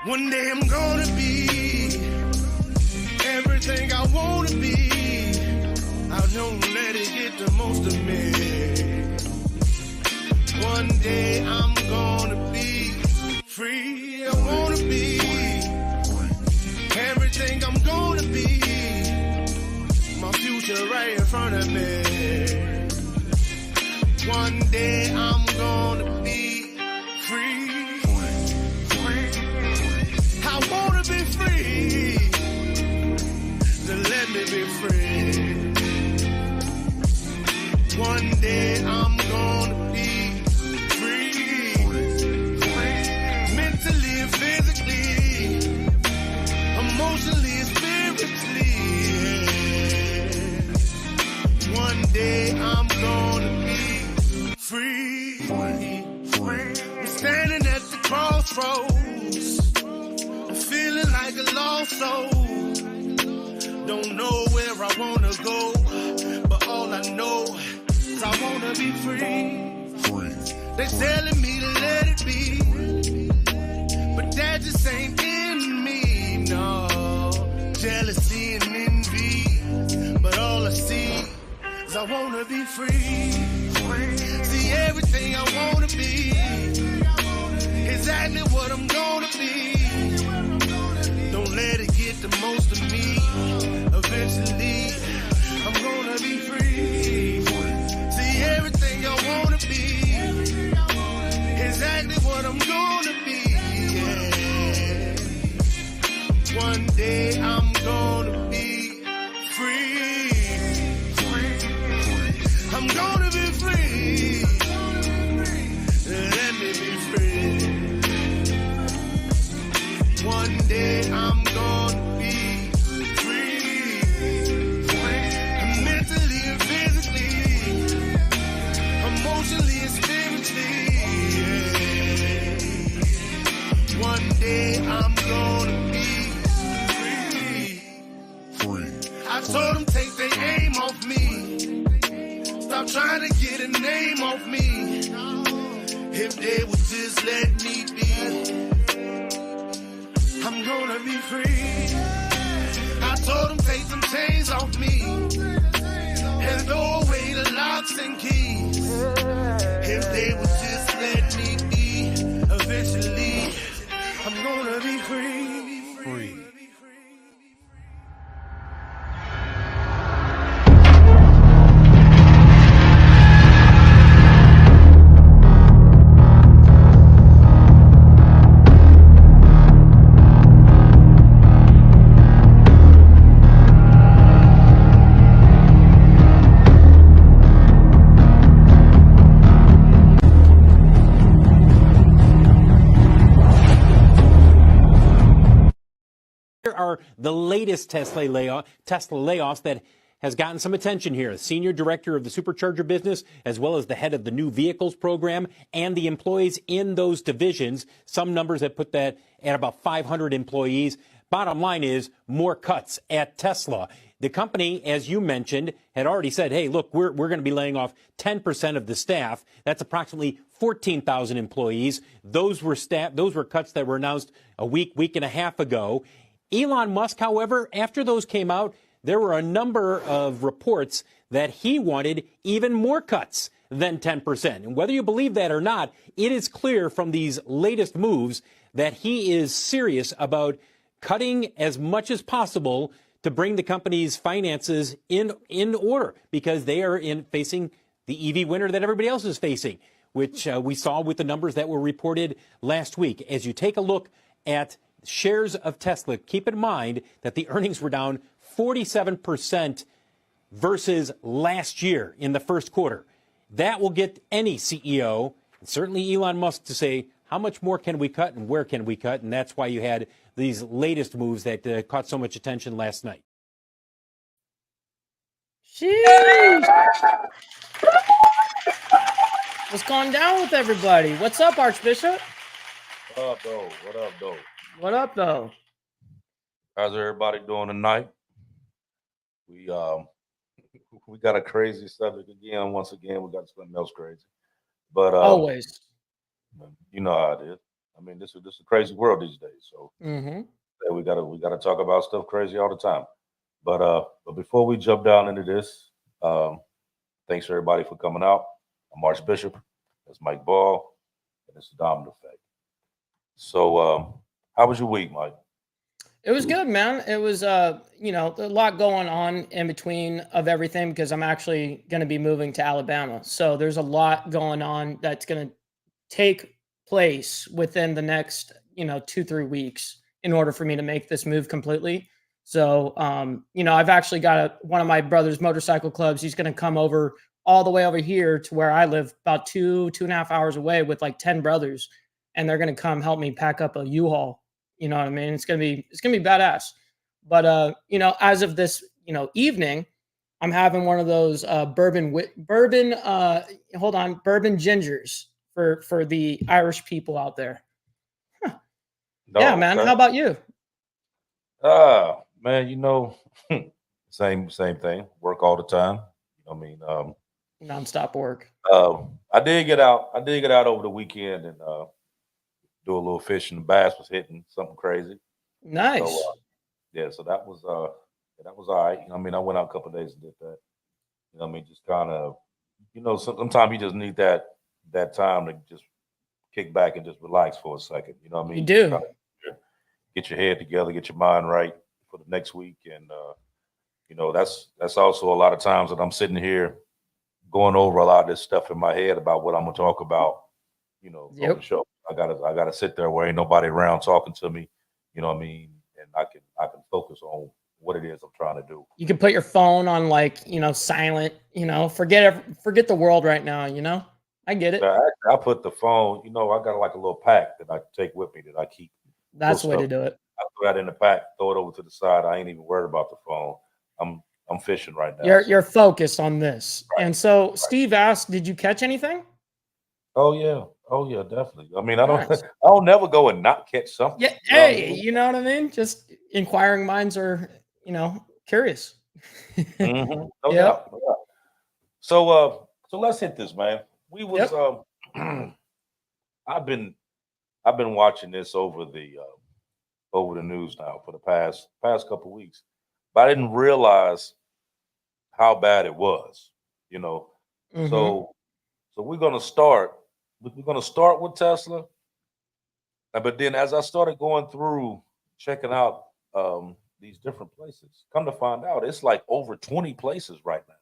One day I'm gonna be everything I wanna be. I don't let it get the most of me. One day I'm gonna be free. I wanna be everything I'm gonna be. My future right in front of me. One day I'm gonna be free. I wanna be free. Then let me be free. One day I'm gonna be free. Mentally and physically, emotionally and spiritually. One day I'm gonna be free. I'm standing at the crossroads. I'm feeling like a lost soul. Don't know where I wanna go, but all I know is I wanna be free. They're telling me to let it be, but that just ain't in me, no. Jealousy and envy, but all I see is I wanna be free. See everything I wanna be, exactly what I'm gonna be. Don't let it get the most of me. Eventually, I'm gonna be free. See everything I wanna be, exactly what I'm gonna be. Yeah. One day I'm gonna be free. I'm gonna be free. Let me be free. One day I'm gonna be free. Mentally and physically, emotionally and spiritually. Yeah. One day I'm gonna be free. I told them take their aim off me. Stop trying to get a name off me. If they would just let me be, I'm gonna be free. I told them take some chains off me and throw away the locks and keys. If they would just let me be, eventually I'm gonna be free. Are the latest Tesla layoffs that has gotten some attention here. The senior director of the supercharger business, as well as the head of the new vehicles program, and the employees in those divisions. Some numbers that put that at about 500 employees. Bottom line is more cuts at Tesla. The company, as you mentioned, had already said, hey, look, we're going to be laying off 10% of the staff. That's approximately 14,000 employees. Those were cuts that were announced a week and a half ago. Elon Musk, however, after those came out, there were a number of reports that he wanted even more cuts than 10%. And whether you believe that or not, it is clear from these latest moves that he is serious about cutting as much as possible to bring the company's finances in order, because they are facing the EV winter that everybody else is facing, which we saw with the numbers that were reported last week. As you take a look at shares of Tesla, keep in mind that the earnings were down 47% versus last year in the first quarter. That will get any CEO, and certainly Elon Musk, to say, how much more can we cut and where can we cut? And that's why you had these latest moves that caught so much attention last night. Sheesh. What's going down with everybody? What's up, Archbishop? What up, though? What up, though? What up, though? How's everybody doing tonight? We got a crazy subject again. Once again, we got something else crazy. But always, you know how it is. I mean, this is a crazy world these days. So Mm-hmm. yeah, we gotta talk about stuff crazy all the time. But before we jump down into this, thanks everybody for coming out. I'm Archbishop. That's Mike Ball, and it's the Diamond Effect. So, how was your week, Mike? It was good, man. It was, a lot going on in between of everything because I'm actually going to be moving to Alabama. So there's a lot going on that's going to take place within the next, 2-3 weeks in order for me to make this move completely. So, I've actually got one of my brother's motorcycle clubs. He's going to come over all the way over here to where I live, about 2.5 hours away, with like 10 brothers, and they're going to come help me pack up a U-Haul. You know what I mean? It's gonna be badass. But as of this, evening, I'm having one of those bourbon gingers for the Irish people out there. Yeah, No, man. okay. How about you? Man, same thing. Work all the time. I mean, Nonstop work. I did get out. I did get out over the weekend and do a little fishing. The bass was hitting something crazy. So Nice. yeah, so that was all right. I mean, I went out a couple of days and did that. Just kind of, sometimes you just need that time to just kick back and just relax for a second. You know what I You mean? Just do. kind of get your head together, get your mind right for the next week, and that's also a lot of times that I'm sitting here going over a lot of this stuff in my head about what I'm gonna talk about, on the Yep. show. I gotta sit there where ain't nobody around talking to me, you know what I mean, and I can focus on what it is I'm trying to do. You can put your phone on, like, silent. Forget the world right now. I get it. I put the phone, I got like a little pack that I take with me that I keep little That's the way stuff. to do it. I throw that in the pack, throw it over to the side. I ain't even worried about the phone. I'm I'm fishing right now. You're focused on this. Right, And so right. Steve asked, "Did you catch anything?" Oh yeah. Oh yeah, definitely. I mean, I don't Nice. I'll never go and not catch something. Yeah. You know what I Hey, mean? you know what I mean? Just inquiring minds are, curious. No Yep. doubt. No doubt. So let's hit this, man. We was Yep. I've been I've been watching this over the news now for the past couple weeks, but I didn't realize how bad it was. You know, Mm-hmm. so so we're gonna start. We're gonna start with Tesla, but then as I started going through checking out these different places, come to find out it's like over 20 places right now.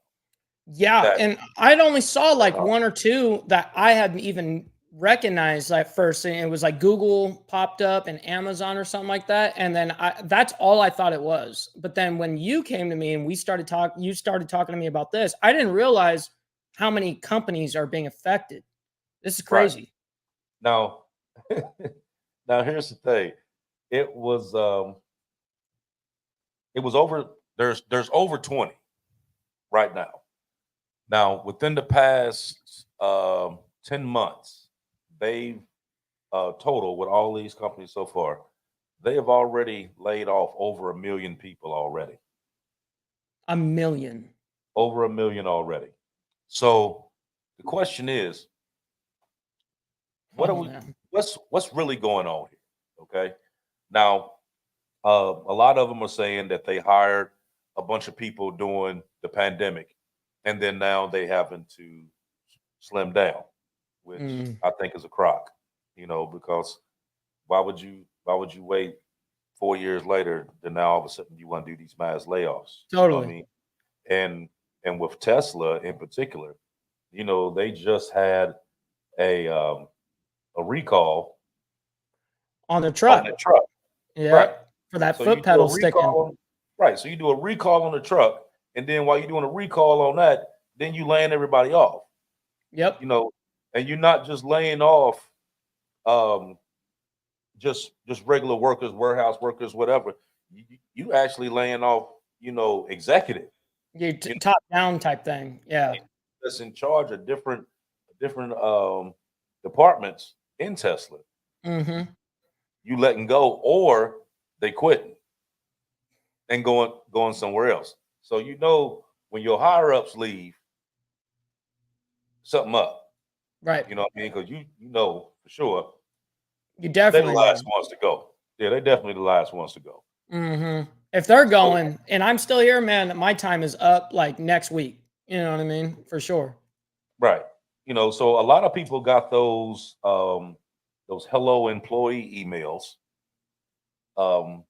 Yeah, That and I'd only saw like uh, one or two that I hadn't even recognized at first, and it was like Google popped up and Amazon or something like that, and then that's all I thought it was. But then when you came to me and you started talking to me about this, I didn't realize how many companies are being affected. This is right crazy. now, now here's the thing. It was um, it was over. There's over 20 right now. Now within the past 10 months, they've total with all these companies so far, they have already laid off over 1 million people already. A million. Over 1 million already. So the question is, what are Oh we? man. What's really going on here? Okay. Now, a lot of them are saying that they hired a bunch of people during the pandemic, and then now they having to slim down, which Mm, I think is a crock. Because why would you wait 4 years later, then now all of a sudden you want to do these mass layoffs? You know what I totally. mean? And and with Tesla in particular, they just had a um, a recall On the on the truck. truck, right? Yep. For that So you foot do a pedal sticking. recall on right. So you do a recall on the truck, and then while you're doing a recall on that, then you laying everybody off. Yep. You know, and you're not just laying off um, just regular workers, warehouse workers, whatever. You actually laying off, executive. You You know, top down type thing. Yeah. that's in charge of different departments in Tesla. Mm-hmm. You letting go, or they quitting and going somewhere else. So when your higher ups leave, something up. Right. You know what I mean? Because you know for sure You They're the definitely last would. ones to go. Yeah, they're definitely the last ones to go. If they're So, going and I'm still here, man, my time is up like next week. You know what I mean? For sure. right. So a lot of people got those hello employee emails, um,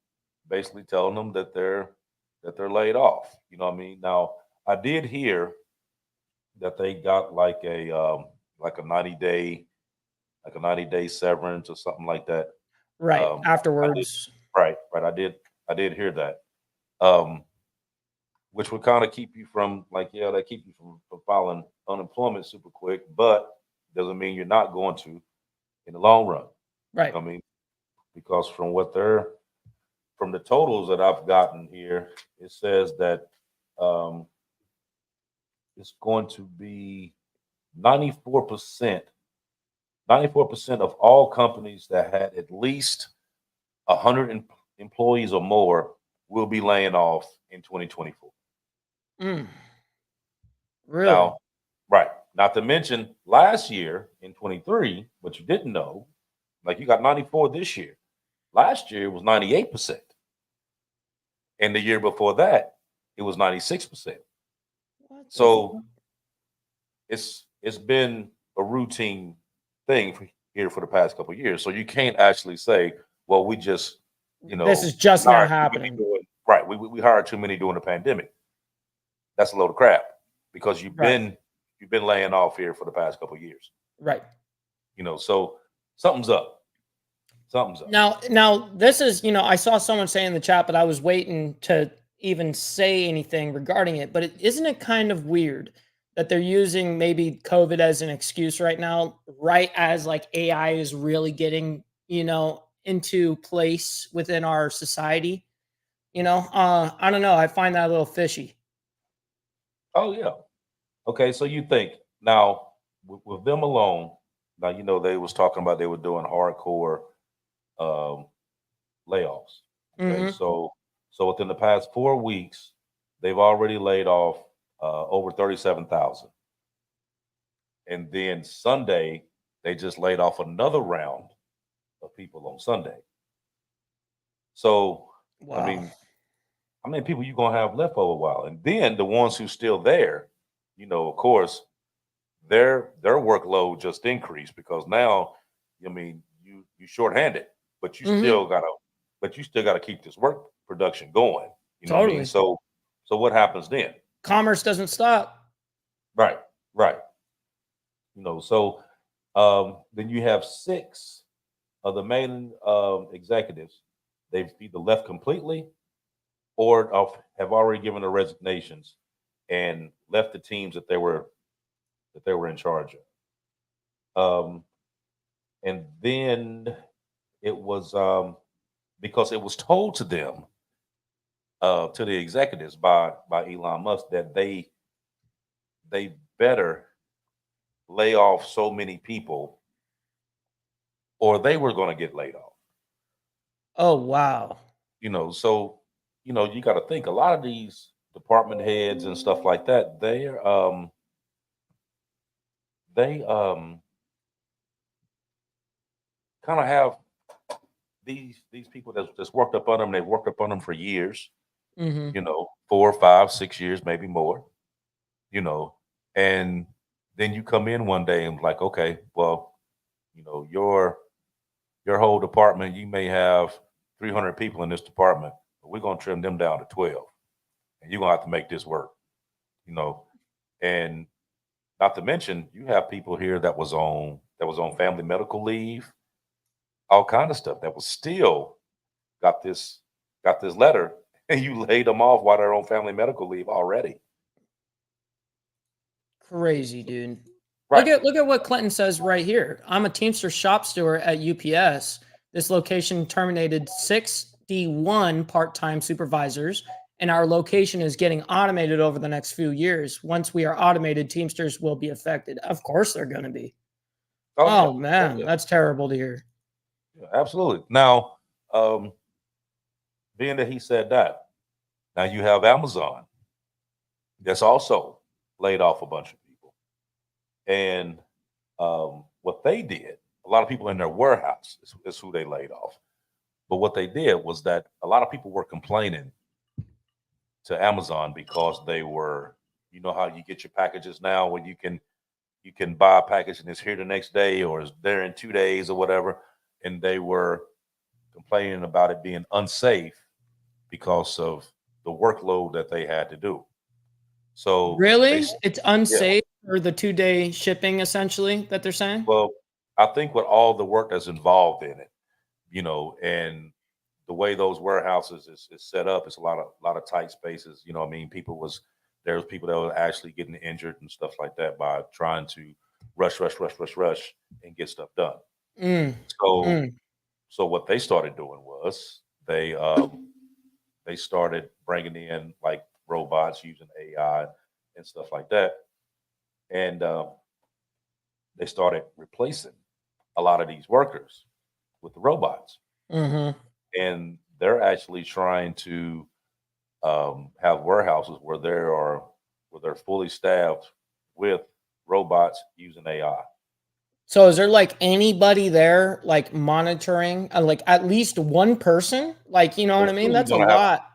basically telling them that they're laid off. You know what I mean? Now, I did hear that they got like a 90-day severance or something like that. Right. I did Afterwards. right. I did hear that. Um, which would kind of keep you from they keep you from filing unemployment super quick, but doesn't mean you're not going to in the long run. Right. I mean, because from the totals that I've gotten here, it says that um, it's going to be 94%, 94% of all companies that had at least 100 employees or more will be laying off in 2024. Mm, really? Now, right. Not to mention last year in 23, what you didn't know, like you got 94 this year. Last year it was 98%. And the year before that, it was 96%. What the So it's been a routine thing here for the past couple of years. So you can't actually say, well, we just, This is just now hired too many happening. right. We hired too many during the pandemic. That's a load of crap because Right. you've been laying off here for the past couple of years. Right. So something's up. Something's up. Now this is, I saw someone say in the chat, but I was waiting to even say anything regarding it. But isn't it kind of weird that they're using maybe COVID as an excuse right now, right as like AI is really getting, into place within our society? I don't know. I find that a little fishy. Oh yeah. Okay, so you think now with them alone, now they was talking about they were doing hardcore um, layoffs. Okay, Hmm. so within the past 4 weeks, they've already laid off over 37,000, and then Sunday they just laid off another round of people on Sunday. So I Wow. mean, how many people you gonna have left for a while? And then the ones who's still there, of course, their workload just increased because now, you shorthanded, but Hmm. you still gotta keep this work production going. You know what I mean? Totally. So what happens then? Commerce doesn't stop. Right, right. So then you have six of the main executives. They've either left completely or have already given their resignations and left the teams that they were in charge of. And then it was because it was told to them, to the executives by Elon Musk that they better lay off so many people or they were going to get laid off. Oh, wow. So you got to think a lot of these department heads and stuff like that. They kind of have these people that's worked up on them. They've worked up on them for years. Hmm. 4, 5, 6 years, maybe more. You know, and then you come in one day and like, okay, well, your whole department, you may have 300 people in this department, but we're gonna trim them down to 12, and you're gonna have to make this work. You know, and not to mention, you have people here that was on family medical leave, all kind of stuff that was still got this letter, and you laid them off while they're on family medical leave already. Crazy, dude. Look Right. at look at what Clinton says right here. I'm a Teamster shop steward at UPS. This location terminated 61 part-time supervisors, and our location is getting automated over the next few years. Once we are automated, Teamsters will be affected. Of course, they're going to be. Oh yeah. Oh Oh man, yeah. that's terrible to hear. Yeah, absolutely. Now, um, being that he said that, now you have Amazon that's also laid off a bunch of people. And what they did, a lot of people in their warehouse is who they laid off. But what they did was that a lot of people were complaining to Amazon because they were, you know how you get your packages now when you can buy a package and it's here the next day or it's there in 2 days or whatever. And they were complaining about it being unsafe because of the workload that they had to do. So Really? they, It's yeah, unsafe for the 2-day shipping, essentially, that they're saying? well, I think with all the work that's involved in it, and the way those warehouses is set up, it's a lot of tight spaces. You know what I mean? There was people that were actually getting injured and stuff like that by trying to rush and get stuff done. Mm, So mm. so what they started doing was they started bringing in like robots using AI and stuff like that, and they started replacing a lot of these workers with the robots, Mhm. and they're actually trying to have warehouses where they're fully staffed with robots using AI. So is there like anybody there like monitoring, like at least one person? Like, you know what Well, I mean? soon you're That's a gonna have. lot.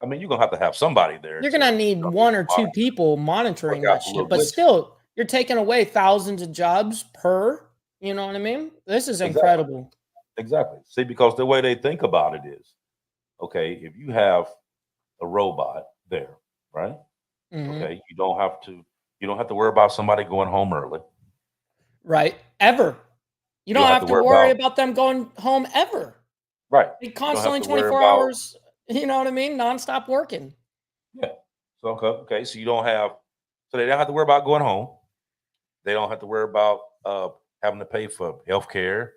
I mean, you're gonna have to have somebody there You're to gonna need be one able to or two people work monitoring out that the shit, little but glitches. still, you're taking away thousands of jobs per, you know what I mean? This is Exactly. incredible. Exactly. See, because the way they think about it is, okay, if you have a robot there, right? Mhm. Okay, you don't have to worry about somebody going home early. Right. Ever. You You don't don't have have to to worry worry about about them going home ever. right. They You don't have constantly to worry 24 about hours, you know what I mean? Nonstop working. yeah. So okay, so you don't have so they don't have to worry about going home. They don't have to worry about having to pay for health care,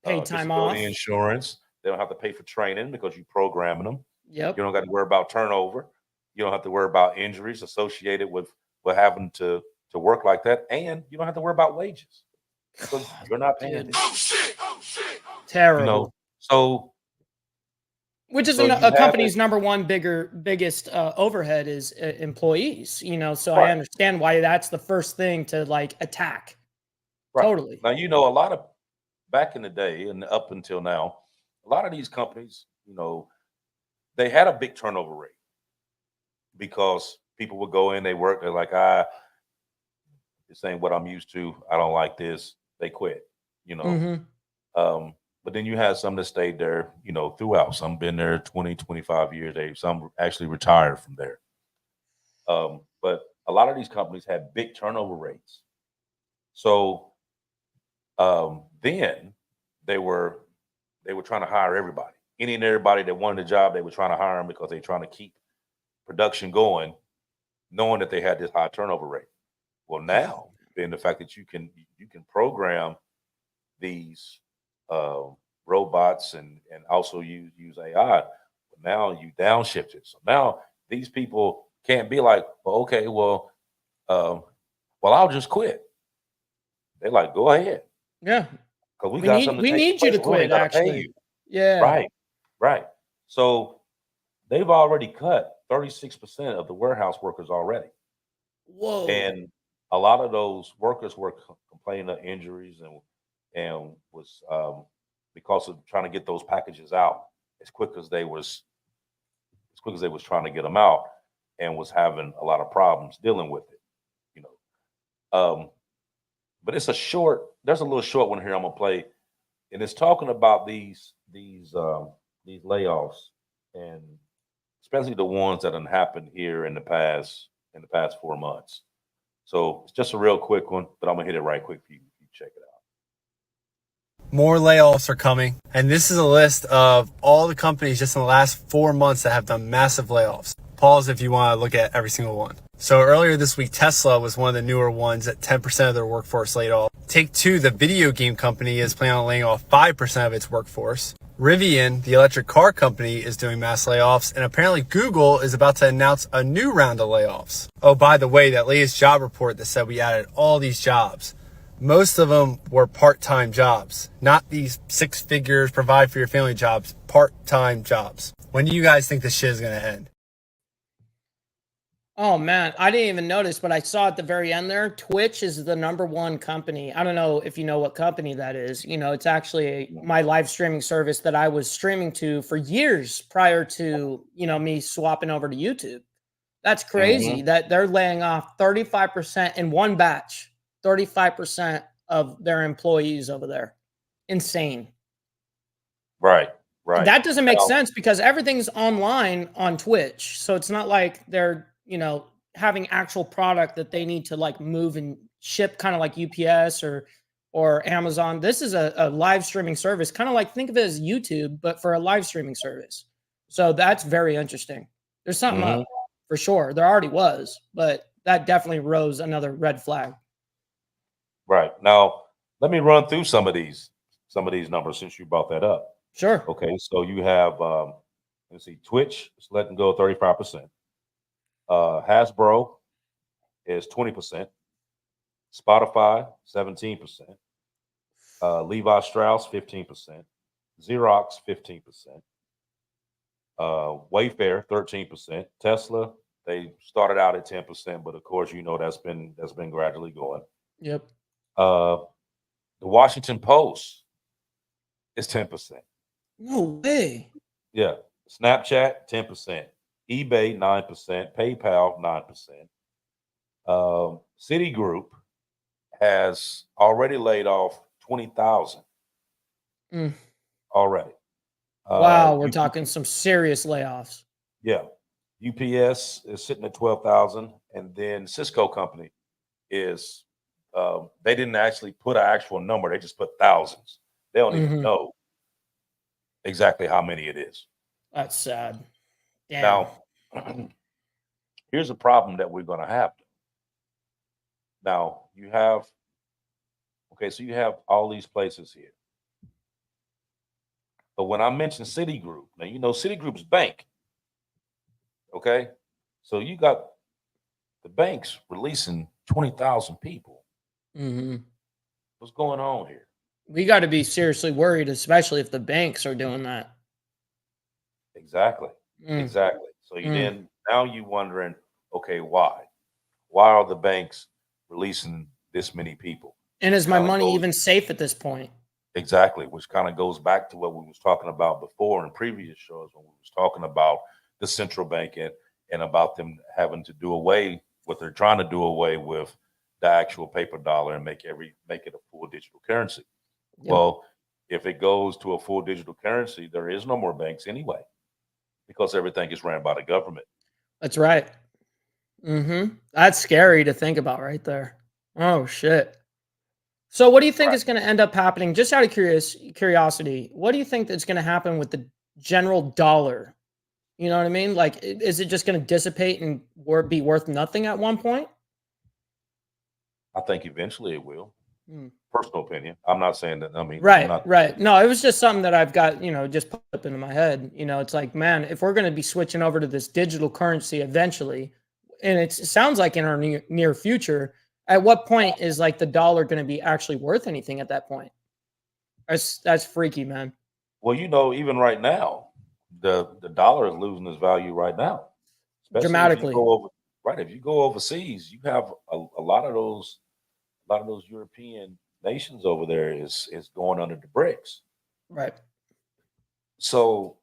Paid time disability off. insurance. They don't have to pay for training because you're programming them. You Yep. don't got to worry about turnover. You don't have to worry about injuries associated with having to work like that, and you don't have to worry about wages because you're not paying Dude, them. You know, terrible. so Which is so you a have it company's number one biggest overhead is employees, you know, so I right, understand why that's the first thing to like attack. right Totally. now. A lot of back in the day and up until now, a lot of these companies, they had a big turnover rate because people would go in, they work, they're like, this ain't what I'm used to. I don't like this. They quit, you know. Mhm. Um, but then you had some that stayed there, throughout. Some been there 20, 25 years. Some actually retired from there. But a lot of these companies had big turnover rates. So then they were they were trying to hire everybody. Any and everybody that wanted a job, they were trying to hire them because they're trying to keep production going, knowing that they had this high turnover rate. Well, now, being the fact that you can program these uh, robots and also use AI, now you downshift it. So now these people can't be like, well, okay, um, I'll just quit. They're like, go ahead, Yeah. because we got something We to take your need you place. to We don't even quit got to pay actually. you. Yeah. Right, right. So they've already cut 36% of the warehouse workers already. Whoa. And a lot of those workers were complaining of injuries and was because of trying to get those packages out as quick as they was trying to get them out, and was having a lot of problems dealing with it. You know, but there's a little short one here I'm gonna play, and it's talking about these layoffs, and especially the ones that have happened here in the past 4 months. So it's just a real quick one, but I'm gonna hit it right quick for you. You check it out. More layoffs are coming. And this is a list of all the companies just in the last 4 months that have done massive layoffs. Pause if you want to look at every single one. So earlier this week, Tesla was one of the newer ones at 10% of their workforce laid off. Take-Two, the video game company, is planning on laying off 5% of its workforce. Rivian, the electric car company, is doing mass layoffs, and apparently Google is about to announce a new round of layoffs. Oh, by the way, that latest job report that said we added all these jobs, most of them were part-time jobs, not these 6 figures, provide for your family jobs, part-time jobs. When do you guys think this shit is going to end? Oh man, I didn't even notice, but I saw at the very end there, Twitch is the #1 company. I don't know if you know what company that is. It's actually my live streaming service that I was streaming to for years prior to, me swapping over to YouTube. That's Hmm. crazy that they're laying off 35% in one batch, 35% of their employees over there. Insane. Right, right. That doesn't make Now, sense because everything's online on Twitch. So it's not like they're, having actual product that they need to like move and ship kind of like UPS or Amazon. This is a live streaming service, kind of like think of it as YouTube, but for a live streaming service. So that's very interesting. There's something mhm, up for sure. There already was, but that definitely rose another red flag. right. Now, let me run through some of these numbers since you brought that up. Sure. Okay, so you have let's see, Twitch is letting go 35%. Hasbro is 20%. Spotify 17%. Levi Strauss 15%. Xerox 15%. Wayfair 13%. Tesla, they started out at 10%, but of course that's been gradually going. Yep. Uh, the Washington Post is 10%. No way. Yeah. Snapchat 10%. eBay 9%. PayPal 9%. Citigroup has already laid off 20,000 Mm. already. Wow, we're UP, talking some serious layoffs. yeah, UPS is sitting at 12,000, and then Cisco Company is they didn't actually put an actual number; they just put thousands. They don't even Mhm. know exactly how many it is. That's sad. Damn. Now, here's a problem that we're going to have. Now, so you have all these places here. But when I mentioned Citigroup, now Citigroup's bank, okay? So you got the banks releasing 20,000 people. Mhm. What's going on here? We gotta be seriously worried, especially if the banks are doing that. Exactly. Mm, Exactly. So mm. now you wondering, okay, why? Why are the banks releasing this many people? And is Which my kind of money goes even safe at this point? exactly, which kind of goes back to what we was talking about before in previous shows when we was talking about the central bank and about them having to do away what they're trying to do away with the actual paper dollar and make it a full digital currency. Yep. Well, if it goes to a full digital currency, there is no more banks anyway because everything is ran by the government. That's right. That's scary to think about right there. Oh shit. So what do you think Right. is gonna end up happening? Just out of curiosity, what do you think that's gonna happen with the general dollar? You know what I mean? Like, is it just gonna dissipate and be worth nothing at one point? I think eventually it will. Hmm. Personal opinion. I'm not saying that. I mean, I'm Right, not. right. No, it was just something that I've got, just put up into my head. It's like, man, if we're going to be switching over to this digital currency eventually, and it sounds like in our near future, at what point is like the dollar going to be actually worth anything at that point? That's freaky, man. Well, even right now, the dollar is losing its value right now. Especially if you Dramatically. go over right. If you go overseas, you have a lot of those European nations over there is going under the bricks. Right. So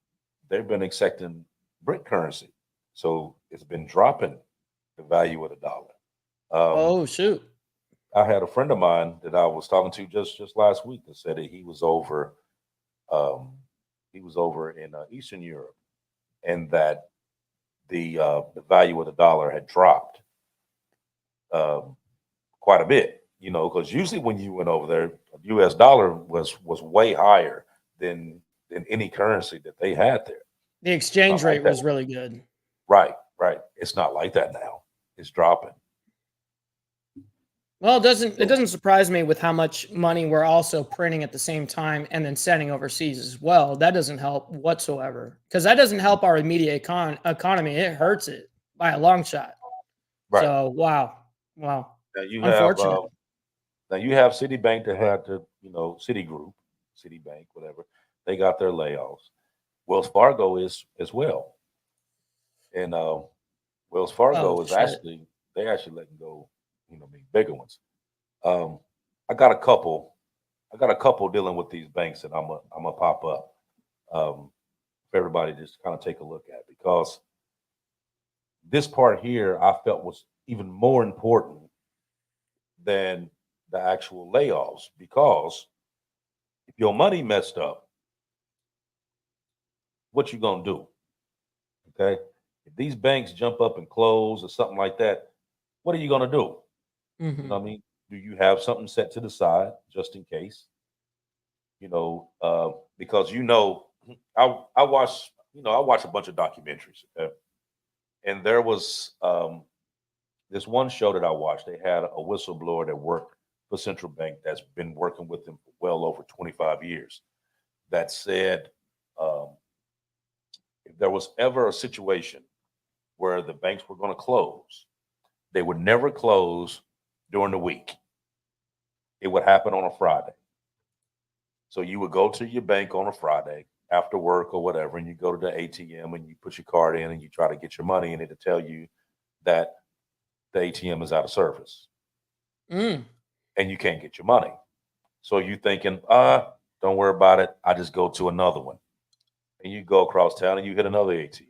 they've been accepting brick currency. So it's been dropping the value of the dollar. Um, Oh, shoot. I had a friend of mine that I was talking to just last week that said that um, he was over in Eastern Europe, and that the value of the dollar had dropped um, quite a bit. Because usually when you went over there, U.S. dollar was way higher than any currency that they had there. The It's not exchange like rate that. was really good. Right, right. It's not like that now. It's dropping. Well, it So doesn't surprise me with how much money we're also printing at the same time and then sending overseas as well. That doesn't help whatsoever because that doesn't help our immediate economy. It hurts it by a long shot. right So wow, wow, now you have unfortunate. Citibank that had to Citigroup, Citibank, whatever. They got their layoffs. Wells Fargo is as well, and Wells Fargo Oh is shit. they're actually letting go, bigger ones. Um, I got a couple. I got a couple dealing with these banks that I'm a pop up for everybody to just kind of take a look at, because this part here I felt was even more important than the actual layoffs, because if your money messed up, what you gonna do? Okay, if these banks jump up and close or something like that, what are you gonna do? You know Hmm. what I mean? Do you have something set to the side just in case? Because I watch I watch a bunch of documentaries, okay? And there was this one show that I watched. They had a whistleblower that worked for Central Bank that's been working with them for well over 25 years. That said, um, if there was ever a situation where the banks were going to close, they would never close during the week. It would happen on a Friday. So you would go to your bank on a Friday after work or whatever, and you go to the ATM and you put your card in and you try to get your money, and it'll tell you that the ATM is out of service Mm. and you can't get your money. So you thinking, don't worry about it. I just go to another one. And you go across town and you hit another ATM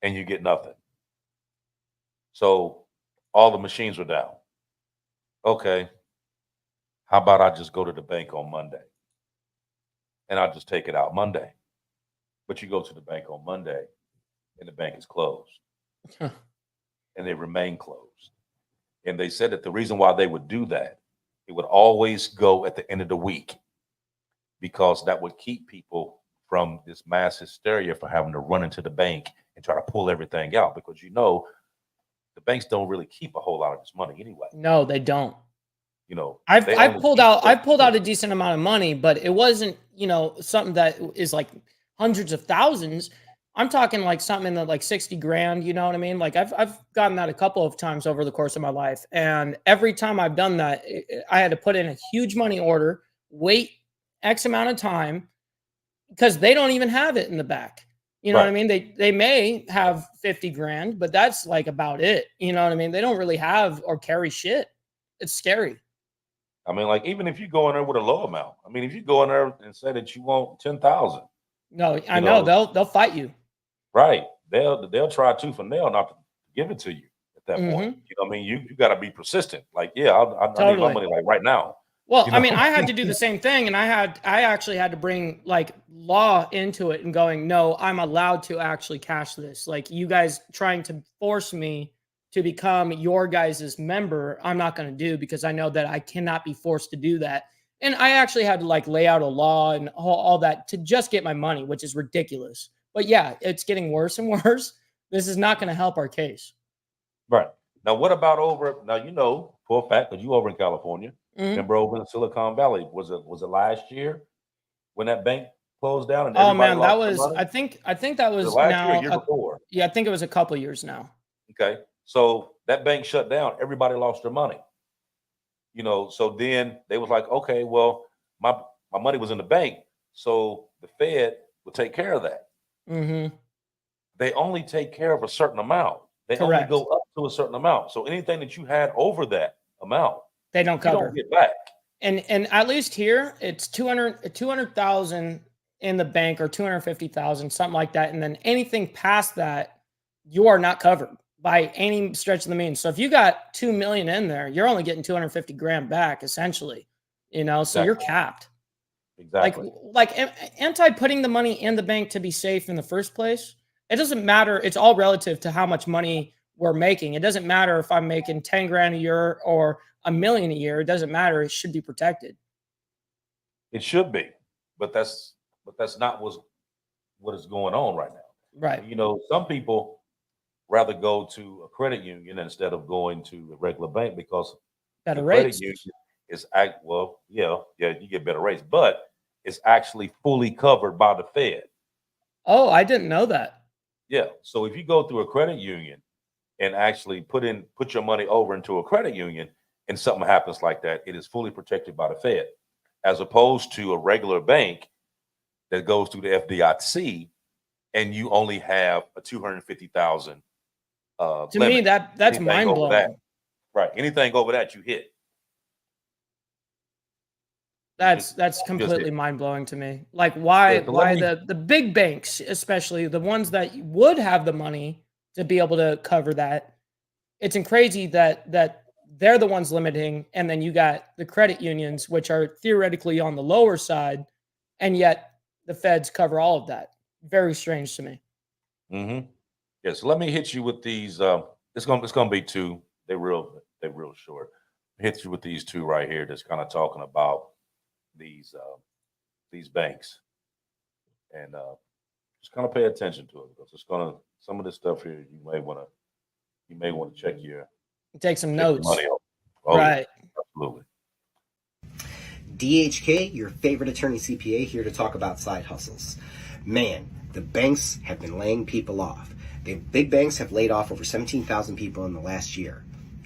and you get nothing. So all the machines were down. Okay, how about I just go to the bank on Monday and I'll just take it out Monday? But you go to the bank on Monday and the bank is closed Huh. and they remain closed. And they said that the reason why they would do that, it would always go at the end of the week, because that would keep people from this mass hysteria for having to run into the bank and try to pull everything out, because the banks don't really keep a whole lot of this money anyway. No, they don't. They I've only pulled keep out what I've pulled out a decent amount of money, but it wasn't, something that is like hundreds of thousands. I'm talking like something in the like 60 grand, you know what I mean? Like I've gotten that a couple of times over the course of my life. And every time I've done that, I had to put in a huge money order, wait X amount of time, because they don't even have it in the back. You know what I right. mean? They may have 50 grand, but that's like about it. You know what I mean? They don't really have or carry shit. It's scary. I mean, like, even if you go in there with a low amount, I mean, if you go in there and say that you want 10,000, No, I you know know, they'll fight you. right? They'll try tooth and nail not to give it to you at that point. Hmm. You know what I mean? You got to be persistent. Like, yeah, I need my Totally. money like right now. Well, You I know? mean, I had to do the same thing, and I actually had to bring like law into it and going, no, I'm allowed to actually cash this. Like you guys trying to force me to become your guys' member, I'm not going to do, because I know that I cannot be forced to do that. And I actually had to like lay out a law and all that to just get my money, which is ridiculous. But yeah, it's getting worse and worse. This is not going to help our case. Right. Now, what about over now? For a fact, because you over in California. Mhm. Remember over in Silicon Valley? Was it last year when that bank closed down and Oh everybody man, that lost their was money? I think that Was it was last year or now year before? yeah, I think it was a couple years now. Okay. So that bank shut down. Everybody lost their money. So then they was like, okay, well, my money was in the bank, so the Fed will take care of that. Mhm. They only take care of a certain amount. They only Correct. go up to a certain amount. So anything that you had over that amount, They don't you don't cover. get back. And at least here it's 200,000 in the bank, or 250,000, something like that, and then anything past that you are not covered by any stretch of the means. So if you got 2 million in there, you're only getting 250 grand back essentially. So you're Exactly. capped. Like Exactly. anti putting the money in the bank to be safe in the first place. It doesn't matter. It's all relative to how much money we're making. It doesn't matter if I'm making 10 grand a year or a million a year. It doesn't matter. It should be protected. It should be, but that's not what is going on right now. Right. Some people rather go to a credit union instead of going to a regular bank, because the Better credit rates. union yeah, you get better rates, but it's actually fully covered by the Fed. Oh, I didn't know that. Yeah. So if you go through a credit union and actually put your money over into a credit union and something happens like that, it is fully protected by the Fed, as opposed to a regular bank that goes through the FDIC and you only have a 250,000 To limit. me, that's Anything mind over that, blowing. right? Anything over that, you hit. That's You just completely hit. mind blowing to me. Like Yeah, so let why me. the big banks, especially the ones that would have the money to be able to cover that, it's crazy that they're the ones limiting, and then you got the credit unions, which are theoretically on the lower side, and yet the feds cover all of that. Very strange to me. Mm-hmm. Yeah, so let me hit you with these. It's gonna be two. They're real short. Hit you with these two right here. That's kind of talking about these banks, and just kind of pay attention to it because it's gonna some of this stuff here you may want to Take some check your notes. money on. Oh yeah, Right. absolutely. DHK, your favorite attorney CPA, here to talk about side hustles. Man, the banks have been laying people off. The big banks have laid off over 17,000 people in the last year.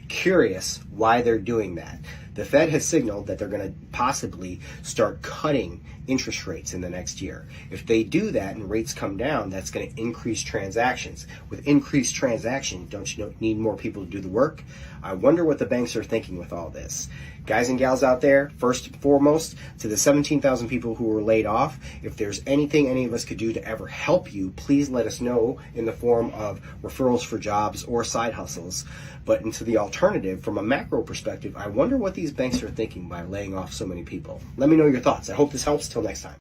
Curious why they're doing that. The Fed has signaled that they're going to possibly start cutting interest rates in the next year. If they do that and rates come down, that's going to increase transactions. With increased transaction, don't you need more people to do the work? I wonder what the banks are thinking with all this. Guys and gals out there, first and foremost, to the 17,000 people who were laid off, if there's anything any of us could do to ever help you, please let us know in the form of referrals for jobs or side hustles. But into the alternative, from a macro perspective, I wonder what these banks are thinking by laying off so many people. Let me know your thoughts. I hope this helps. Till next time.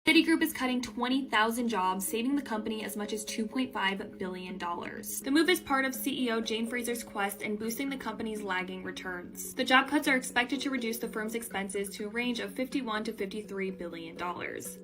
Citigroup is cutting 20,000 jobs, saving the company as much as $2.5 billion. The move is part of CEO Jane Fraser's quest in boosting the company's lagging returns. The job cuts are expected to reduce the firm's expenses to a range of $51 to $53 billion.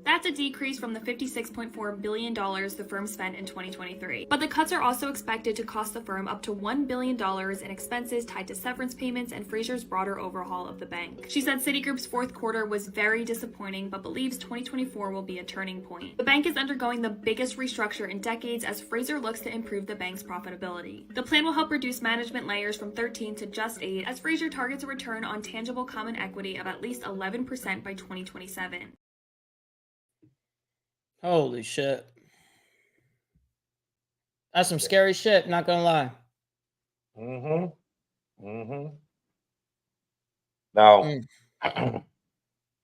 That's a decrease from the $56.4 billion the firm spent in 2023. But the cuts are also expected to cost the firm up to $1 billion in expenses tied to severance payments and Fraser's broader overhaul of the bank. She said Citigroup's fourth quarter was very disappointing, but believes 2024 will be a turning point. The bank is undergoing the biggest restructure in decades as Fraser looks to improve the bank's profitability. The plan will help reduce management layers from 13 to just 8 as Fraser targets a return on tangible common equity of at least 11% by 2027. Holy shit. That's some scary shit, not gonna lie. Mm-hmm. Mm-hmm. Now,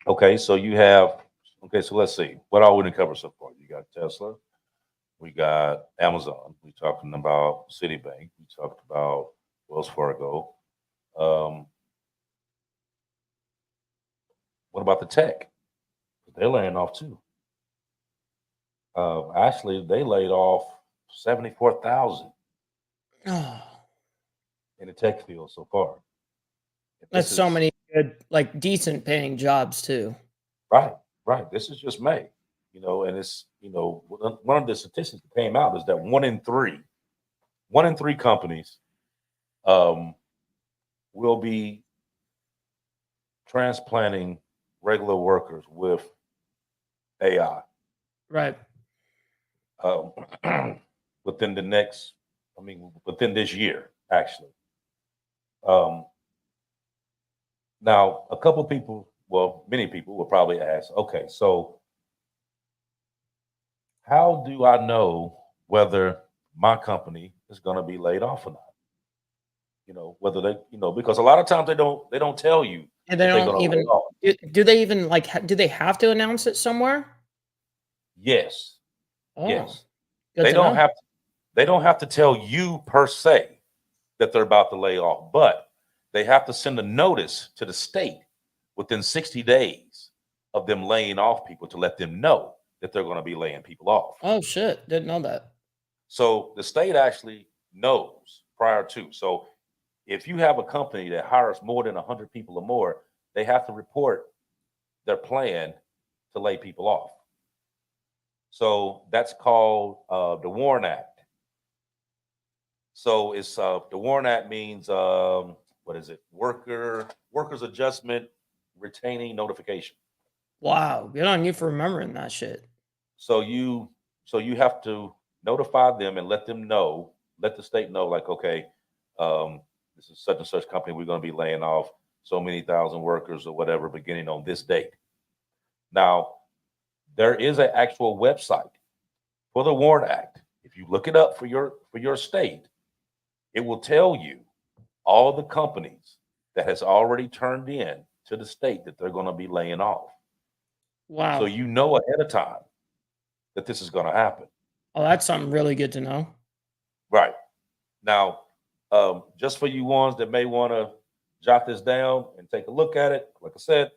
okay, so you have. Okay, so let's see. What all we didn't cover so far? You got Tesla. We got Amazon. We talking about Citibank. We talked about Wells Fargo. What about the tech? They're laying off too. Actually, they laid off 74,000 Oh, in the tech field so far. that's so many good, like decent paying jobs too. Right, right. This is just May, and it's one of the statistics that came out is that one in three companies will be transplanting regular workers with AI Right. um, within within this year, actually. Um, Now, a couple people, well, many people will probably ask, okay, so how do I know whether my company is going to be laid off or not? Whether because a lot of times they don't tell you And they that they're don't going to lay even off. do they even like do they have to announce it somewhere? Yes, Oh, yes. good They to don't know. have to, they don't have to tell you per se that they're about to lay off, but they have to send a notice to the state within 60 days of them laying off people to let them know that they're going to be laying people off. Oh shit, didn't know that. So the state actually knows prior to. So if you have a company that hires more than 100 people or more, they have to report their plan to lay people off. So that's called the WARN Act. So it's the WARN Act means what is it? Workers Adjustment Retaining Notification. Wow, good on you for remembering that shit. So you have to notify them and let them know, let the state know, like, okay, this is such and such company. We're going to be laying off so many thousand workers or whatever, beginning on this date. Now, there is an actual website for the WARN Act. If you look it up for your state, it will tell you all the companies that has already turned in to the state that they're going to be laying off. Wow. So you know ahead of time that this is going to happen. Oh, that's something really good to know. Right. Now, just for you ones that may want to jot this down and take a look at it, like I said,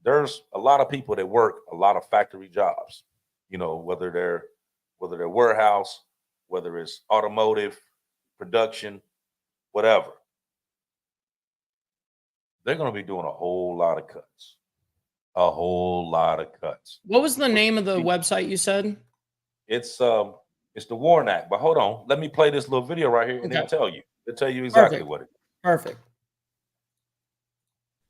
there's a lot of people that work a lot of factory jobs, whether they're warehouse, whether it's automotive, production, whatever. They're going to be doing a whole lot of cuts. A whole lot of cuts. What was the name of the website you said? It's the Warren Act. But hold on, let me play this little video right here, and Okay. it'll tell you. It'll tell you exactly what it is. Perfect.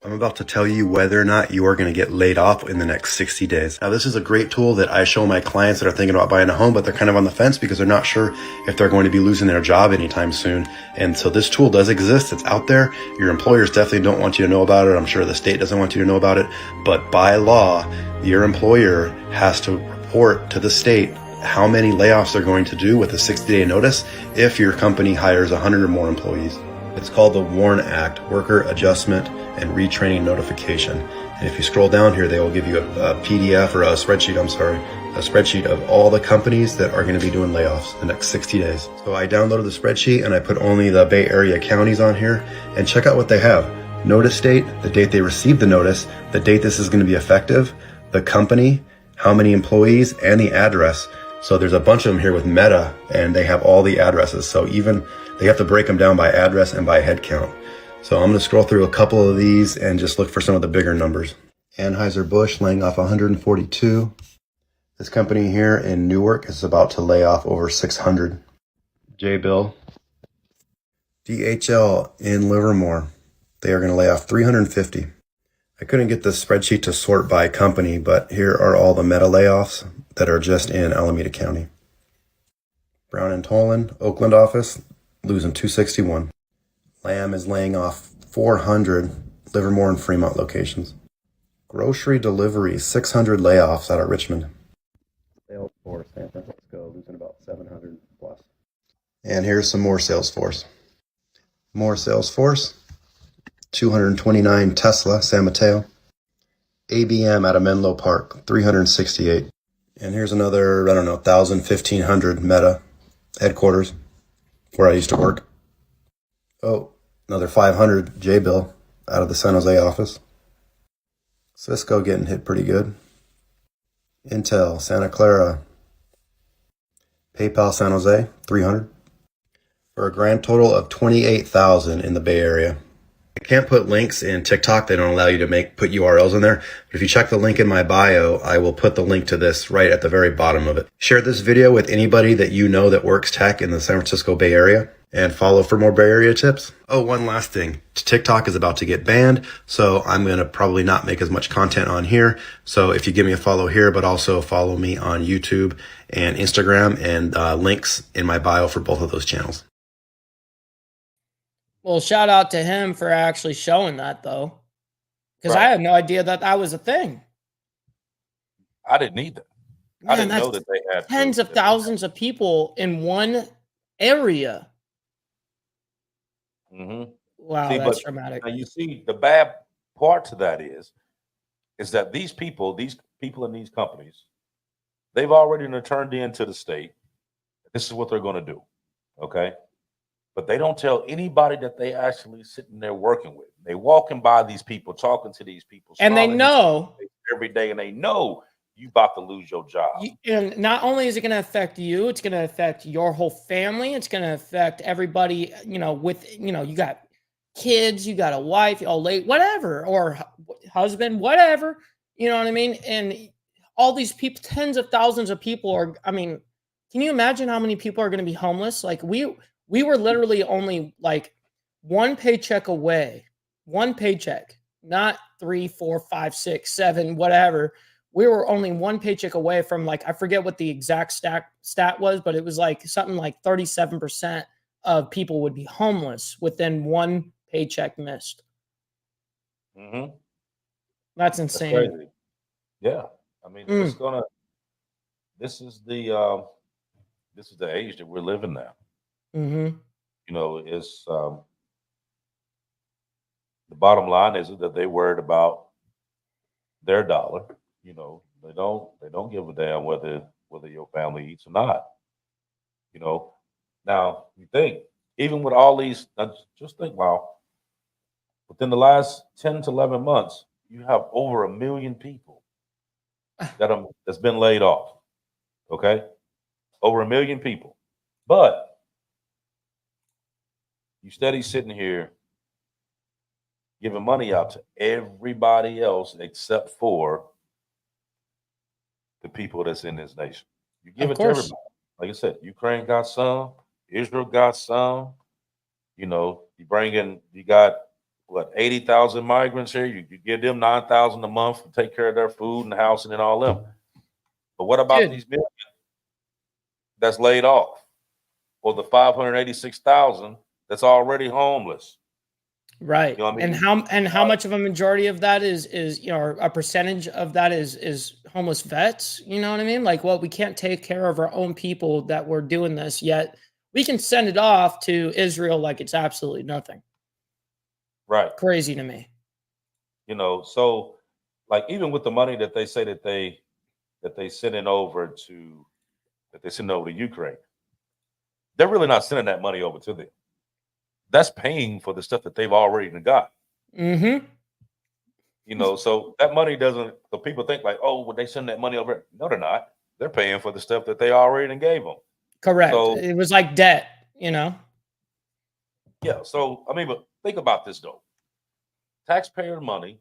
I'm about to tell you whether or not you are going to get laid off in the next 60 days. Now, this is a great tool that I show my clients that are thinking about buying a home, but they're kind of on the fence because they're not sure if they're going to be losing their job anytime soon. And so this tool does exist. It's out there. Your employers definitely don't want you to know about it. I'm sure the state doesn't want you to know about it. But by law, your employer has to report to the state how many layoffs they're going to do with a 60-day notice if your company hires 100 or more employees. It's called the WARN Act, Worker Adjustment and Retraining Notification. And if you scroll down here, they will give you a PDF or a spreadsheet of all the companies that are going to be doing layoffs the next 60 days. So I downloaded the spreadsheet and I put only the Bay Area counties on here, and check out what they have. Notice date, the date they received the notice, the date this is going to be effective, the company, how many employees, and the address. So there's a bunch of them here with Meta, and they have all the addresses. So even they have to break them down by address and by head count. So I'm going to scroll through a couple of these and just look for some of the bigger numbers. Anheuser-Busch laying off 142. This company here in Newark is about to lay off over 600. J-Bill. DHL in Livermore. They are going to lay off 350. I couldn't get the spreadsheet to sort by company, but here are all the Meta layoffs that are just in Alameda County. Brown and Tolan, Oakland office, losing 261. Lamb is laying off 400 Livermore and Fremont locations. Grocery delivery, 600 layoffs out of Richmond. Salesforce, San Francisco, losing about 700 plus. And here's some more Salesforce. More Salesforce. 229 Tesla, San Mateo. ABM out of Menlo Park, 368. And here's another, 1,000, 1,500 Meta headquarters where I used to work. Oh, another 500 J-Bill out of the San Jose office. Cisco getting hit pretty good. Intel, Santa Clara. PayPal, San Jose, 300. For a grand total of 28,000 in the Bay Area. I can't put links in TikTok. They don't allow you to put URLs in there. But if you check the link in my bio, I will put the link to this right at the very bottom of it. Share this video with anybody that you know that works tech in the San Francisco Bay Area, and follow for more Bay Area tips. Oh, one last thing. TikTok is about to get banned, so I'm going to probably not make as much content on here. So if you give me a follow here, but also follow me on YouTube and Instagram, and links in my bio for both of those channels. Well, shout out to him for actually showing that, though, because I had no idea that that was a thing. I didn't either. I didn't know that they had tens of thousands of people in one area. Mm-hmm. Wow, that's dramatic. Now you see, the bad part to that is that these people in these companies, they've already turned in to the state. This is what they're going to do. Okay. But they don't tell anybody that they actually sitting there working with. They walking by these people, talking to these people. And they know every day, and they know you about to lose your job. And not only is it going to affect you, it's going to affect your whole family. It's going to affect everybody, you got kids, you got a wife, whatever, or husband, whatever, you know what I mean? And all these people, tens of thousands of people can you imagine how many people are going to be homeless? Like we were literally only like one paycheck away, not 3, 4, 5, 6, 7, whatever. We were only one paycheck away from, like, I forget what the exact stat was, but it was like something like 37% of people would be homeless within one paycheck missed. Mm-hmm. That's insane. That's crazy. Yeah. I mean, this is the age that we're living now. Mm-hmm. You know, it's the bottom line is that they worried about their dollar. You know, they don't give a damn whether your family eats or not. You know, now you think even with all these, now just think, wow, within the last 10 to 11 months, you have over 1 million people that's been laid off. Okay, over 1 million people, but you steady sitting here giving money out to everybody else except for the people that's in this nation. You give Of it to course. everybody. Like I said, Ukraine got some, Israel got some. You know, you got what 80,000 migrants here. You give them 9,000 a month to take care of their food and housing and all them. But what about Dude. these million that's laid off, or the 586,000 that's already homeless? Right. You know what I And mean? how much of a majority of that is or a percentage of that is homeless vets? You know what I mean? Like, well, we can't take care of our own people that we're doing this, yet we can send it off to Israel like it's absolutely nothing. Right. Crazy to me. You know, so like even with the money that they say that they sending over to Ukraine, they're really not sending that money over to them. That's paying for the stuff that they've already got. Mm-hmm. You know, so that money doesn't. So people think like, oh, would they send that money over? No, they're not. They're paying for the stuff that they already gave them. Correct. So It was like debt, you know? yeah. So I mean, but think about this though. Taxpayer money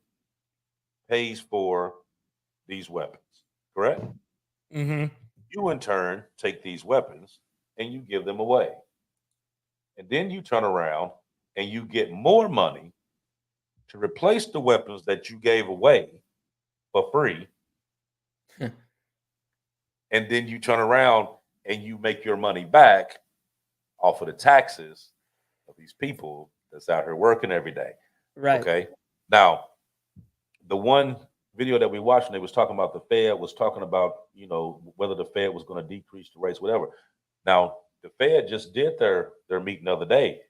pays for these weapons, correct? Mm-hmm. You in turn take these weapons and you give them away. And then you turn around and you get more money to replace the weapons that you gave away for free. And then you turn around and you make your money back off of the taxes of these people that's out here working every day. Right. Okay. Now, the one video that we watched, and they was talking about the Fed was talking about, you know, whether the Fed was going to decrease the rates, whatever. Now, the Fed just did their meeting the other day.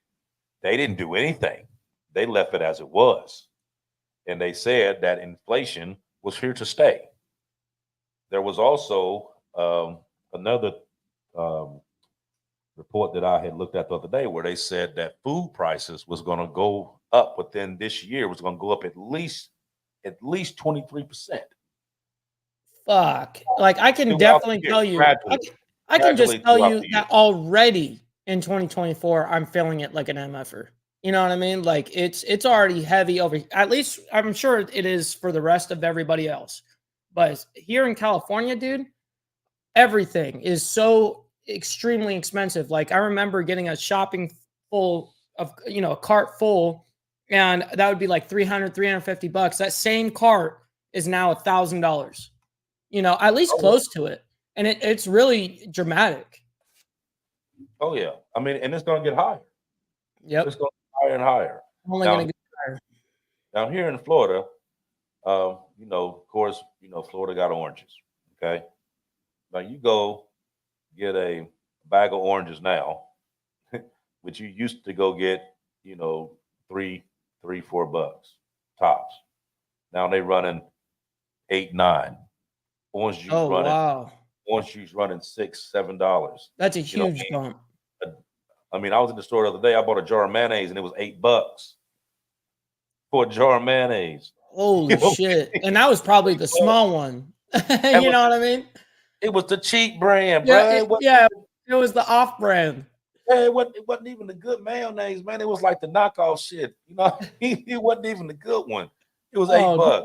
They didn't do anything. They left it as it was. And they said that inflation was here to stay. There was also another report that I had looked at the other day where they said that food prices was going to go up within this year, was going to go up at least 23%. Fuck. Like I can Throughout the definitely year, tell you, gradually, I can just gradually tell throughout you the year. that already in 2024, I'm feeling it like an MFer. You know what I mean? Like it's already heavy over. At least I'm sure it is for the rest of everybody else. But here in California, dude, everything is so extremely expensive. Like I remember getting a shopping full of, you know, a cart full, and that would be like 350 bucks. That same cart is now $1,000. You know, at least Oh, close to it. And it's really dramatic. oh yeah. I mean, and it's going to get higher. Yep. It's going to get higher and higher. Only Now, going to get higher. now here in Florida, you know, of course, you know, Florida got oranges. Okay. Now you go get a bag of oranges now, which you used to go get, you know, $4 tops. Now they running 8, 9. Orange juice Oh, running, wow. $6, $7. That's a You know, huge bump. I mean, I was in the store the other day. I bought a jar of mayonnaise and it was $8 for a jar of mayonnaise. Holy You know, shit. And that was probably the small one. You know what I mean? it was the cheap brand, Yeah, bro. it was the off brand. It wasn't even the good mayonnaise, man. It was like the knockoff shit. You know, it wasn't even the good one. It was Oh, $8.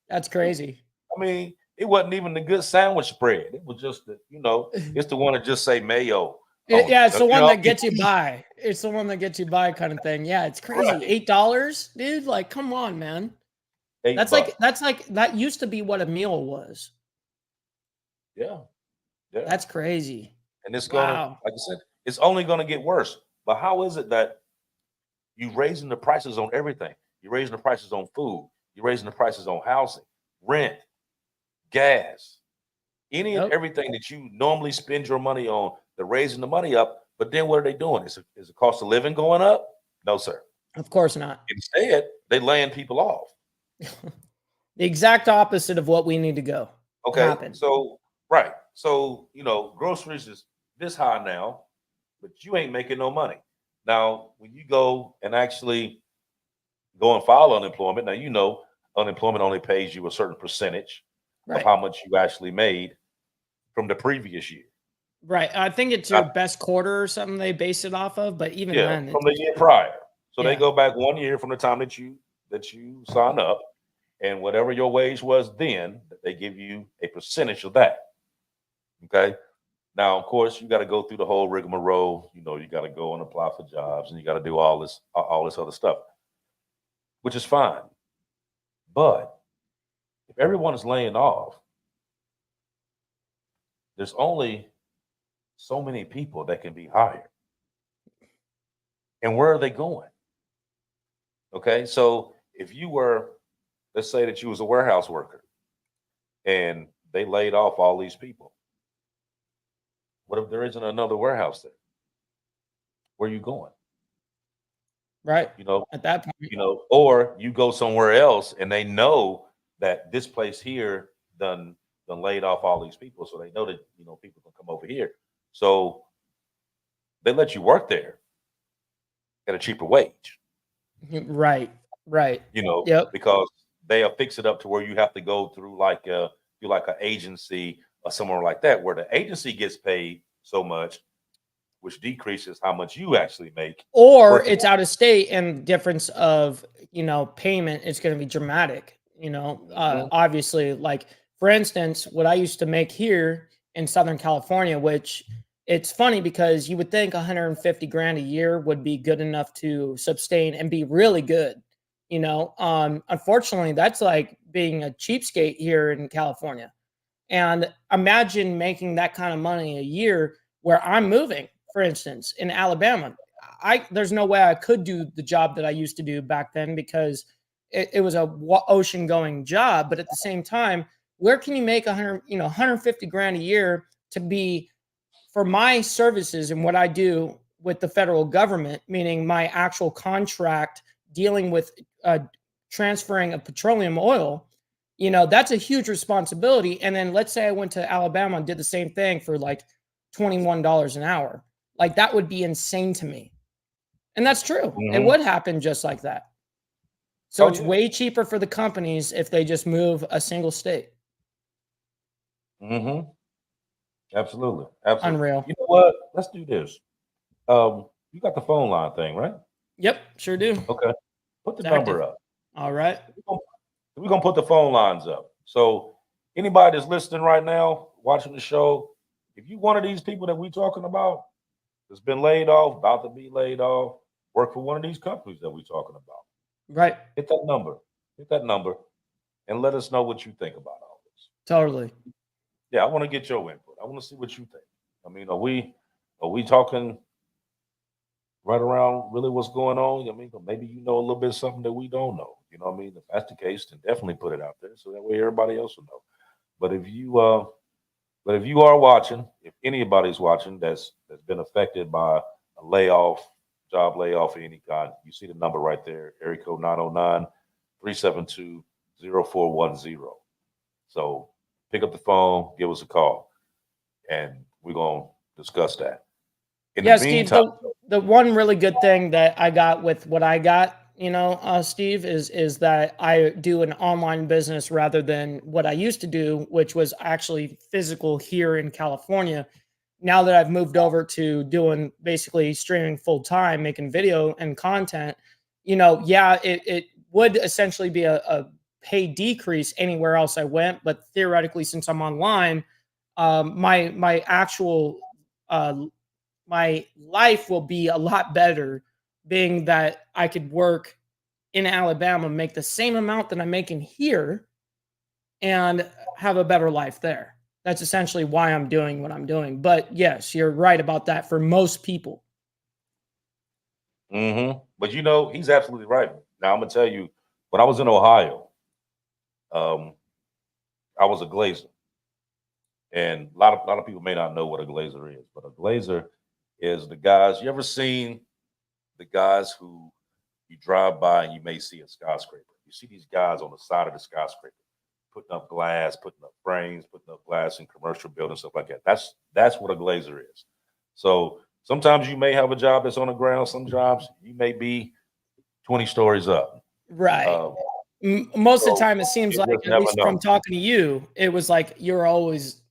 that's crazy. I mean, it wasn't even the good sandwich spread. It was just the, you know, it's the one that just say mayo. Yeah, it's the You one know? that gets you by. It's the one that gets you by kind of thing. Yeah, it's crazy. Right. $8, dude. Like, come on, man. $8. That's like that used to be what a meal was. Yeah. Yeah. That's crazy. And it's gonna, Wow. like I said, it's only gonna get worse. But how is it that you raising the prices on everything? You're raising the prices on food. You're raising the prices on housing, rent, gas, any Yep. and everything that you normally spend your money on, they're raising the money up. But then what are they doing? Is the cost of living going up? No, sir. Of course not. Instead, they laying people off. The exact opposite of what we need to go Okay, happen. so right, so groceries is this high now, but you ain't making no money. Now, when you go and actually go and file unemployment, now unemployment only pays you a certain percentage of Right. how much you actually made from the previous year. Right. I think it's your best quarter or something they base it off of, but even Yeah, then, from the year prior. So they Yeah. go back 1 year from the time that you sign up, and whatever your wage was then, they give you a percentage of that. Okay. Now, of course, you got to go through the whole rigmarole. You got to go and apply for jobs, and you got to do all this other stuff, which is fine. But if everyone is laying off, there's only so many people that can be hired. And where are they going? Okay. So if you were, let's say that you was a warehouse worker and they laid off all these people. What if there isn't another warehouse there? Where are you going? right. At that point, Or you go somewhere else and they know that this place here done laid off all these people. So they know that, people can come over here. So they let you work there at a cheaper wage, right. Right. Yep. because they'll fix it up to where you have to go through like an agency or somewhere like that, where the agency gets paid so much, which decreases how much you actually make. Or it's out of state and difference of, payment is going to be dramatic, obviously, like for instance, what I used to make here in Southern California, which it's funny because you would think 150 grand a year would be good enough to sustain and be really good. Unfortunately, that's like being a cheapskate here in California. And imagine making that kind of money a year where I'm moving, for instance, in Alabama. There's no way I could do the job that I used to do back then because it was a ocean going job. But at the same time, where can you make 150 grand a year to be for my services and what I do with the federal government, meaning my actual contract dealing with transferring of petroleum oil? That's a huge responsibility. And then let's say I went to Alabama and did the same thing for like $21 an hour. Like that would be insane to me. And that's true. Mm-hmm. It would happen just like that. So it's yeah. way cheaper for the companies if they just move a single state. Mm-hmm. Absolutely. Unreal. You know what? Let's do this. You got the phone line thing, right? Yep, sure do. Okay. Put the It's number active. up. All right. We're gonna put the phone lines up. So anybody that's listening right now, watching the show, if you one of these people that we talking about that's been laid off, about to be laid off, work for one of these companies that we talking about, Right. hit that number, and let us know what you think about all this. Totally. Yeah, I want to get your input. I want to see what you think. I mean, are we talking right around really what's going on? I mean, maybe you know a little bit of something that we don't know. You know what I mean? If that's the case, then definitely put it out there so that way everybody else will know. But if you are watching, if anybody's watching that's been affected by a layoff, job layoff of any kind, you see the number right there, area code 909-372-0410. So pick up the phone, give us a call, and we're gonna discuss that. In the Steve, meantime, the one really good thing that I got with what I got, Steve, is that I do an online business rather than what I used to do, which was actually physical here in California. Now that I've moved over to doing basically streaming full time, making video and content, it would essentially be a pay decrease anywhere else I went. But theoretically, since I'm online, my actual my life will be a lot better, being that I could work in Alabama, make the same amount that I'm making here, and have a better life there. That's essentially why I'm doing what I'm doing. But yes, you're right about that for most people. but he's absolutely right. Now I'm gonna tell you, when I was in Ohio, I was a glazer, And a lot of people may not know what a glazer is, but a glazer is the guys. You ever seen the guys who you drive by and you may see a skyscraper? You see these guys on the side of the skyscraper putting up glass, putting up frames, putting up glass in commercial buildings, stuff like that. That's what a glazer is. So sometimes you may have a job that's on the ground. Some jobs you may be 20 stories up. Right. Most of the So time, it seems you like, just at never least know. from talking to you, it was like you're always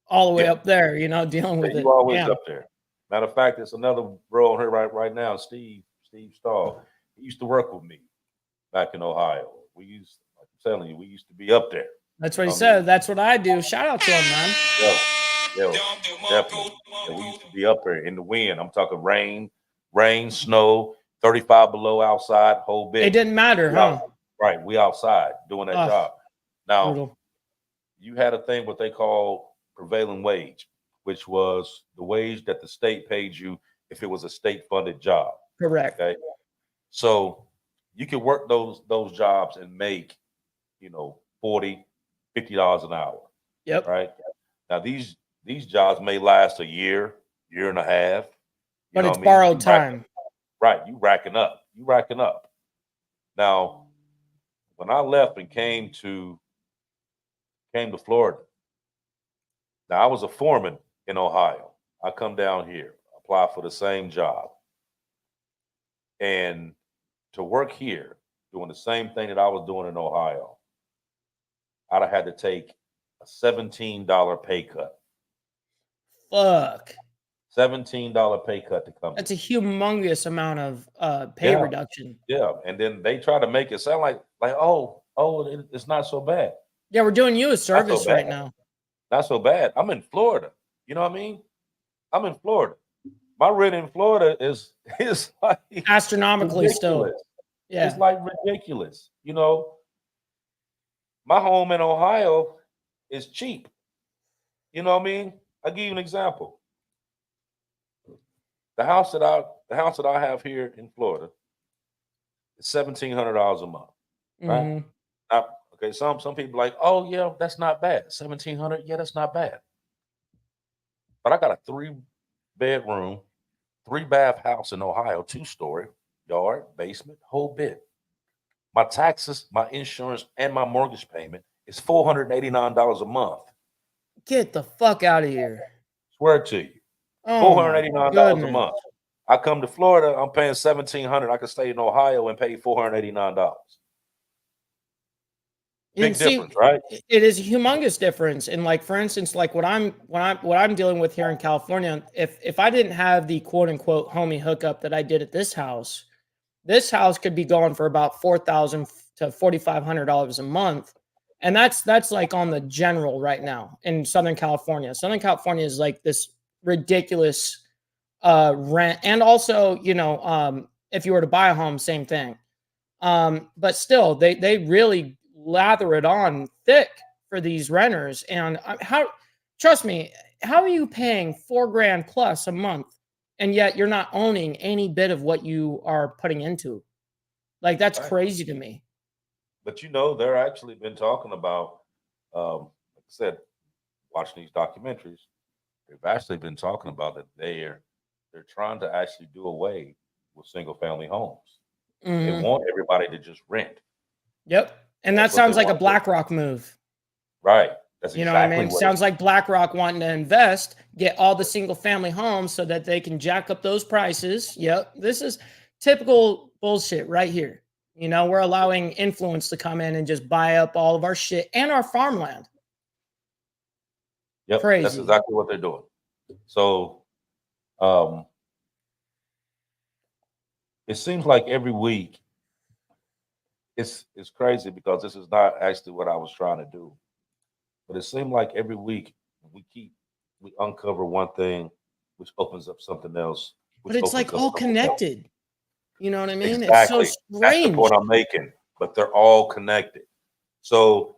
all the way Yeah. up there, dealing with You it. always Yeah. up there. Matter of fact, there's another bro on here right now, Steve Stahl. He used to work with me back in Ohio. Like I'm telling you, we used to be up there. That's what he I said. mean, That's what I do. Shout out to him, man. yo, definitely. Yeah, we used to be up there in the wind. I'm talking rain, snow, 35 below outside, whole bit. It didn't matter, We huh? out- right, we outside doing that Ugh, job. Now, brutal. you had a thing what they call prevailing wage, which was the wage that the state paid you if it was a state-funded job. Correct. Okay, so you could work those jobs and make, $40, $50 an hour. Yep. Right now, these jobs may last a year and a half. But know it's what I mean? borrowed time. Right, you racking up. Now, when I left and came to Florida, now I was a foreman in Ohio. I come down here, apply for the same job, and to work here doing the same thing that I was doing in Ohio, I'd have had to take a $17 pay cut. Fuck. $17 pay cut to come. That's a humongous amount of pay reduction. Yeah, and then they try to make it sound like it's not so bad. Yeah, we're doing you a service right now. Not so bad. I'm in Florida. You know what I mean? I'm in Florida. My rent in Florida is like astronomically ridiculous. Still. Yeah. It's like ridiculous. My home in Ohio is cheap. You know what I mean? I'll give you an example. The house that I have here in Florida is $1,700 a month. Right? Mm-hmm. Now, okay, some people like, oh yeah, that's not bad. 1,700, yeah, that's not bad. But I got a 3-bedroom, 3-bath house in Ohio, 2-story, yard, basement, whole bit. My taxes, my insurance, and my mortgage payment is $489 a month. Get the fuck out of here. Swear to you. Oh, $489 a month. I come to Florida, I'm paying $1,700. I could stay in Ohio and pay $489. Big difference, right? It is a humongous difference. And like, for instance, like what I'm dealing with here in California, if I didn't have the quote unquote homie hookup that I did at this house could be going for about $4,000 to $4,500 a month. And that's like on the general right now in Southern California. Southern California is like this ridiculous rent. And also, if you were to buy a home, same thing. But still, they really lather it on thick for these renters. And trust me, how are you paying $4,000 plus a month and yet you're not owning any bit of what you are putting into? Like, that's crazy to me. But they're actually been talking about, like I said, watching these documentaries, they've actually been talking about that they're trying to actually do away with single family homes. Mm-hmm. They want everybody to just rent. Yep. And that sounds like a BlackRock move. Right. That's exactly what I mean? Sounds like BlackRock wanting to invest, get all the single family homes so that they can jack up those prices. Yep. This is typical bullshit right here. We're allowing influence to come in and just buy up all of our shit and our farmland. Yep. Crazy. That's exactly what they're doing. So it seems like every week it's crazy because this is not actually what I was trying to do. But it seemed like every week we uncover one thing, which opens up something else. But it's like all connected. Else. You know what I mean? Exactly. It's so strange. That's the point I'm making. But they're all connected. So,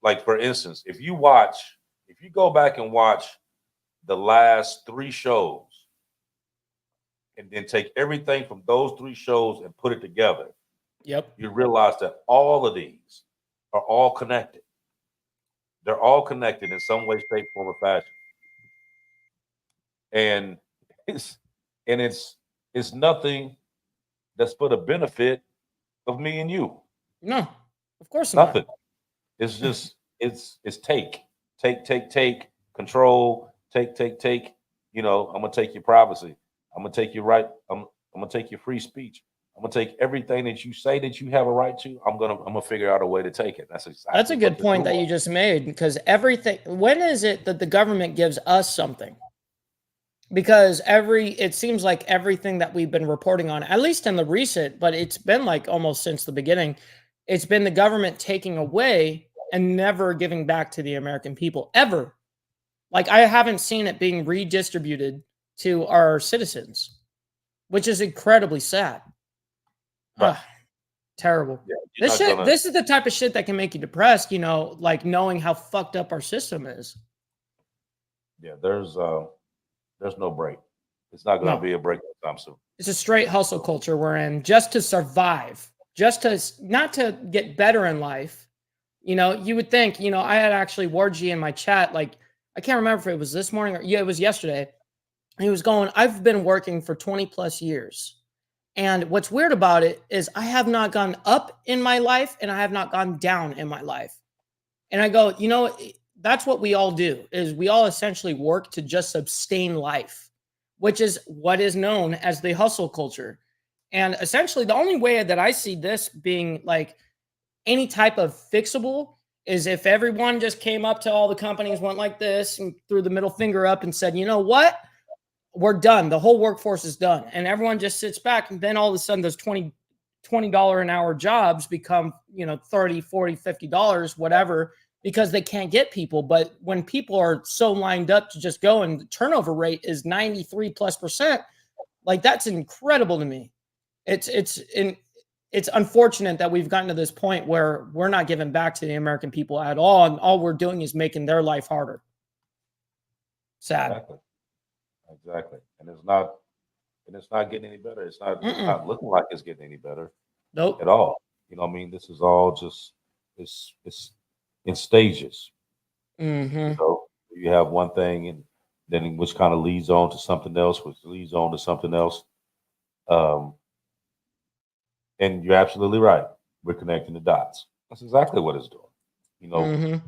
like for instance, if you go back and watch the last 3 shows, and then take everything from those 3 shows and put it together, yep, you realize that all of these are all connected. They're all connected in some way, shape, form, or fashion. And it's it's nothing that's for the benefit of me and you. No, of course not. Nothing. It's just it's take control, take. You know, I'm gonna take your privacy. I'm gonna take your right. I'm gonna take your free speech. I'm gonna take everything that you say that you have a right to. I'm gonna figure out a way to take it. That's exactly That's a good point that you just made, because everything, when is it that the government gives us something? Because it seems like everything that we've been reporting on, at least in the recent, but it's been like almost since the beginning, it's been the government taking away and never giving back to the American people, ever. Like, I haven't seen it being redistributed to our citizens, which is incredibly sad. Right. Terrible. Yeah, this is the type of shit that can make you depressed, you know, like knowing how fucked up our system is. Yeah, there's no break. It's not going to be a break anytime soon. It's a straight hustle culture we're in, just to survive, just to not to get better in life. You know, you would think, you know, I had actually Wargy in my chat, like, I can't remember if it was this morning or it was yesterday. He was going, I've been working for 20 plus years. And what's weird about it is I have not gone up in my life and I have not gone down in my life. And I go, you know, that's what we all do, is we all essentially work to just sustain life, which is what is known as the hustle culture. And essentially the only way that I see this being like any type of fixable is if everyone just came up to all the companies, went like this and threw the middle finger up and said, you know what? We're done. The whole workforce is done. And everyone just sits back. And then all of a sudden those $20 an hour jobs become, you know, $30, $40, $50, whatever, because they can't get people. But when people are so lined up to just go and the turnover rate is 93+%, like, that's incredible to me. It's unfortunate that we've gotten to this point where we're not giving back to the American people at all. And all we're doing is making their life harder. Sad. Exactly. And it's not getting any better. It's not looking like it's getting any better. Nope. At all. You know what I mean? This is all just it's in stages. Mm-hmm. So you have one thing and then which kind of leads on to something else, which leads on to something else. And you're absolutely right. We're connecting the dots. That's exactly what it's doing. You know. Mm-hmm.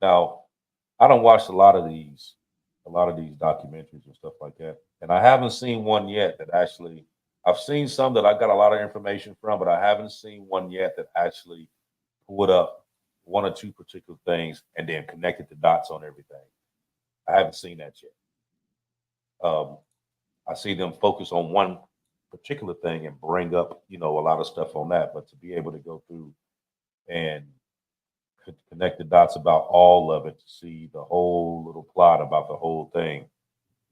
Now, I don't watch a lot of these documentaries and stuff like that, and I haven't seen one yet that actually. I've seen some that I got a lot of information from, but I haven't seen one yet that actually put up one or two particular things and then connected the dots on everything. I haven't seen that yet. I see them focus on one particular thing and bring up, you know, a lot of stuff on that, but to be able to go through and connect the dots about all of it, to see the whole little plot about the whole thing,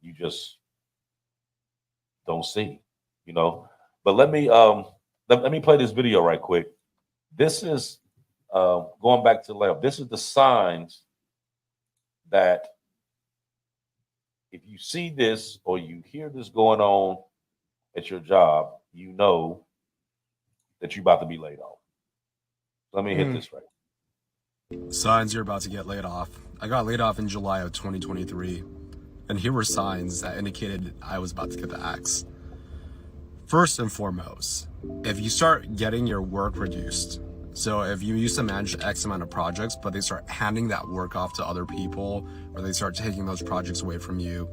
you just don't see, you know. But let me play this video right quick. This is going back to Layoff. This is the signs that if you see this or you hear this going on at your job, you know that you're about to be laid off. Let me hit this right. Signs you're about to get laid off. I got laid off in July of 2023, and here were signs that indicated I was about to get the axe. First and foremost, if you start getting your work reduced, so if you used to manage X amount of projects, but they start handing that work off to other people, or they start taking those projects away from you,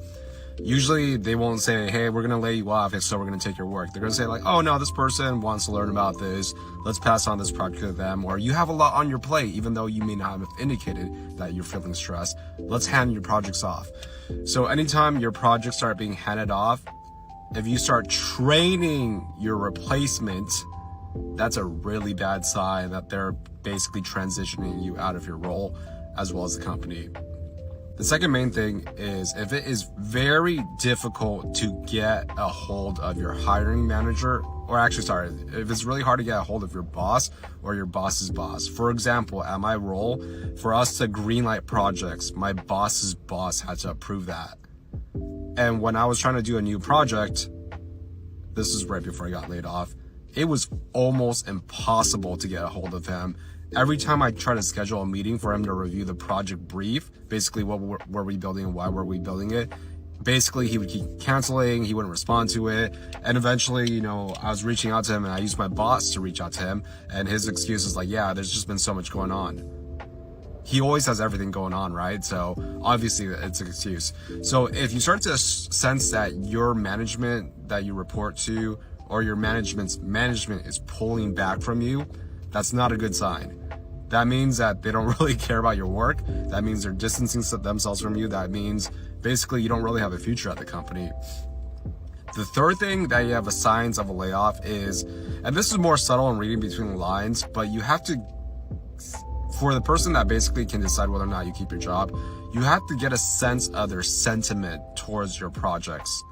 usually they won't say, hey, we're going to lay you off, and so we're going to take your work. They're going to say like, oh no, this person wants to learn about this. Let's pass on this project to them. Or you have a lot on your plate, even though you may not have indicated that you're feeling stressed. Let's hand your projects off. So anytime your projects start being handed off, if you start training your replacement, that's a really bad sign that they're basically transitioning you out of your role as well as the company. The second main thing is if it is very difficult to get a hold of your hiring manager, or actually, sorry, if it's really hard to get a hold of your boss or your boss's boss. For example, at my role, for us to greenlight projects, my boss's boss had to approve that. And when I was trying to do a new project, this is right before I got laid off, It was almost impossible to get a hold of him. Every time I tried to schedule a meeting for him to review the project brief, basically what were we building and why were we building it, basically he would keep canceling, he wouldn't respond to it. And eventually, you know, I was reaching out to him and I used my boss to reach out to him, and his excuse is like, yeah, there's just been so much going on. He always has everything going on, right? So obviously it's an excuse. So if you start to sense that your management that you report to or your management's management is pulling back from you, that's not a good sign. That means that they don't really care about your work. That means they're distancing themselves from you. That means basically you don't really have a future at the company. The third thing that you have a signs of a layoff is, and this is more subtle and reading between the lines, but you have to, for the person that basically can decide whether or not you keep your job, you have to get a sense of their sentiment towards your projects.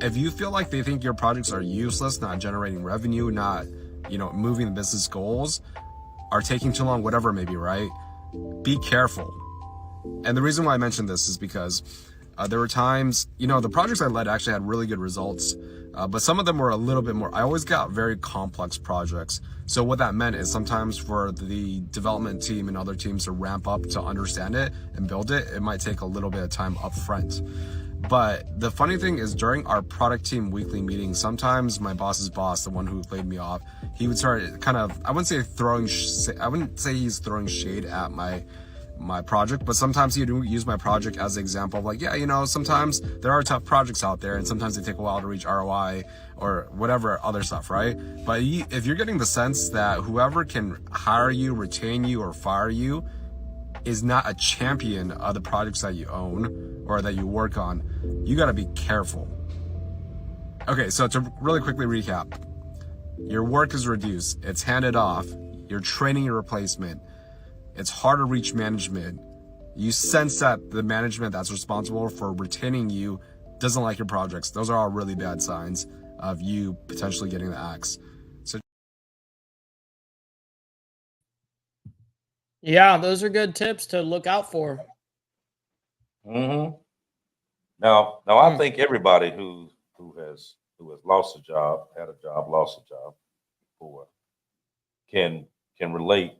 If you feel like they think your projects are useless, not generating revenue, not, you know, moving the business goals, are taking too long, whatever it may be, right? Be careful. And the reason why I mentioned this is because there were times, you know, the projects I led actually had really good results, but some of them were a little bit more, I always got very complex projects. So what that meant is sometimes for the development team and other teams to ramp up to understand it and build it, it might take a little bit of time up front. But the funny thing is during our product team weekly meetings, sometimes my boss's boss, the one who laid me off, he would start kind of, I wouldn't say he's throwing shade at my project, but sometimes he'd use my project as an example of like, yeah, you know, sometimes there are tough projects out there and sometimes they take a while to reach ROI or whatever other stuff, right? But if you're getting the sense that whoever can hire you, retain you, or fire you is not a champion of the projects that you own or that you work on, you got to be careful. Okay, so to really quickly recap, your work is reduced, it's handed off, you're training your replacement, it's hard to reach management, you sense that the management that's responsible for retaining you doesn't like your projects. Those are all really bad signs of you potentially getting the axe. So Yeah, those are good tips to look out for. Mm-hmm. Now, I think everybody who has lost a job, had a job, lost a job before, can relate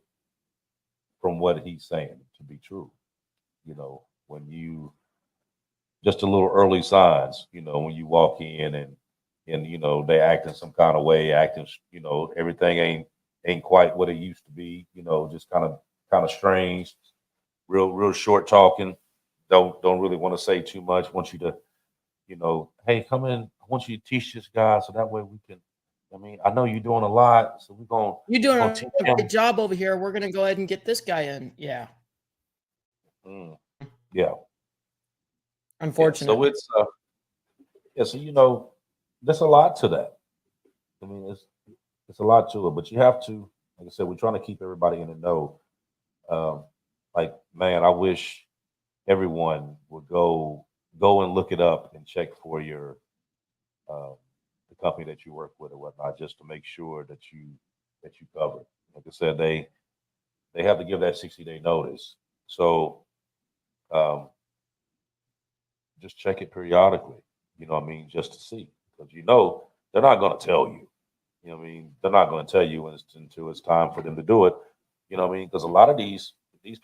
from what he's saying to be true. You know, when you just a little early signs, you know, when you walk in and you know they acting some kind of way, acting, you know, everything ain't quite what it used to be. You know, just kind of strange, real short talking. Don't really want to say too much. Want you to, you know, hey, come in. I want you to teach this guy so that way we can. I mean, I know you're doing a lot, so You're we're doing gonna teach a him. great job over here. We're going to go ahead and get this guy in. Yeah. Yeah. Unfortunately. So it's so you know, there's a lot to that. I mean, it's a lot to it, but you have to, like I said, we're trying to keep everybody in the know. Like, man, I wish everyone would go and look it up and check for your the company that you work with or whatnot, just to make sure that you cover. Like I said, they have to give that 60-day notice. So just check it periodically. You know what I mean? Just to see, because you know they're not going to tell you. You know what I mean? They're not going to tell you until it's time for them to do it. You know what I mean? Because a lot of these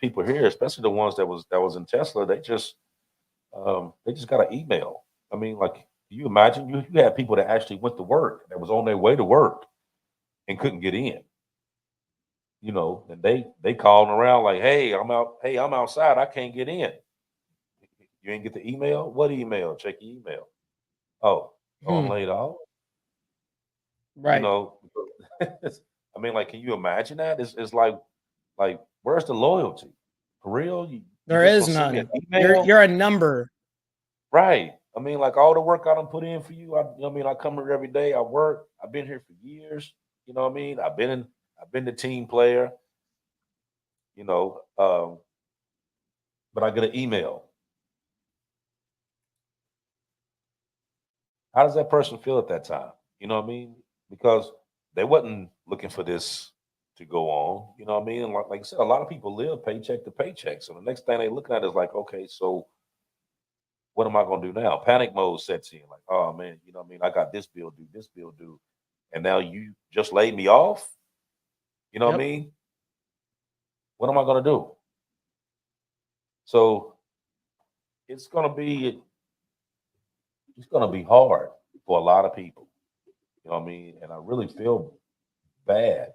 people here, especially the ones that was in Tesla, they just got an email. I mean, like, can you imagine you had people that actually went to work, that was on their way to work and couldn't get in. You know, and they calling around like, hey, I'm outside, I can't get in. You ain't get the email? What email? Check your email. Oh, I'm laid off. Right. You know, I mean, like, can you imagine that? It's like where's the loyalty? For real? There just is gonna send me none. an email? You're a number. Right. I mean, like, all the work I done put in for you. You know what I mean? I come here every day. I work. I've been here for years. You know what I mean? I've been the team player. You know, but I get an email. How does that person feel at that time? You know what I mean? Because they wasn't looking for this to go on. You know what I mean? And like I said, a lot of people live paycheck to paycheck. So the next thing they looking at is like, okay, so what am I going to do now? Panic mode sets in. Like, oh man, you know what I mean? I got this bill due, and now you just laid me off. You know what I Yep. mean? What am I going to do? So it's going to be hard for a lot of people. You know what I mean? And I really feel bad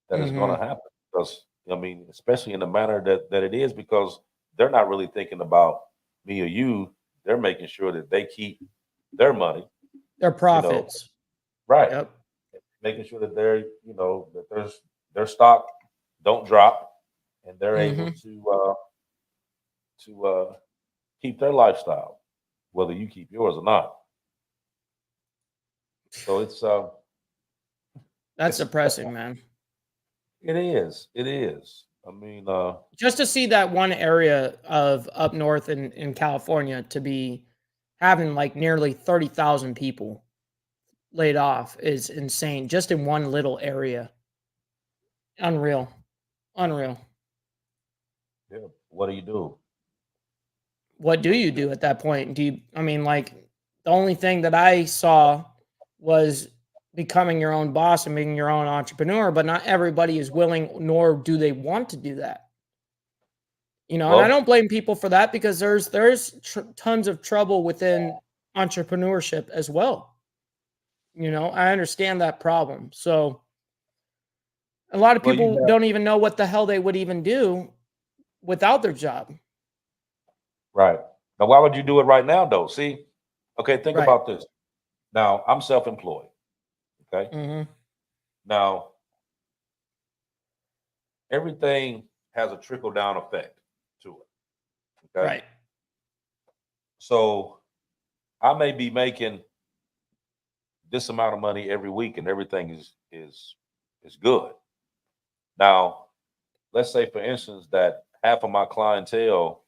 that it's going Mm-hmm. to happen because, I mean, especially in the manner that it is, because they're not really thinking about me or you. They're making sure that they keep their money, Their you know, profits. right. Yep. Making sure that their stock don't drop and they're able Mm-hmm. to keep their lifestyle, whether you keep yours or not. So That's depressing, man. it is. It is. I mean, Just to see that one area of up north in California to be having like nearly 30,000 people laid off is insane. Just in one little area. Unreal. Unreal. yeah, what do you do? What do What do you you do do? at that point? I mean, like, the only thing that I saw was becoming your own boss and being your own entrepreneur, but not everybody is willing, nor do they want to do that. And I Well, don't blame people for that because there's tons of trouble within entrepreneurship as well. I understand that problem. So a lot of well, you people have don't even know what the hell they would even do without their job. right now. Why would you do it right now, though? See, okay, think Right. about this. Now, I'm self-employed. Okay, Mm-hmm. now everything has a trickle down effect to it. Okay, Right. so I may be making this amount of money every week, and everything is good. Now, let's say, for instance, that half of my clientele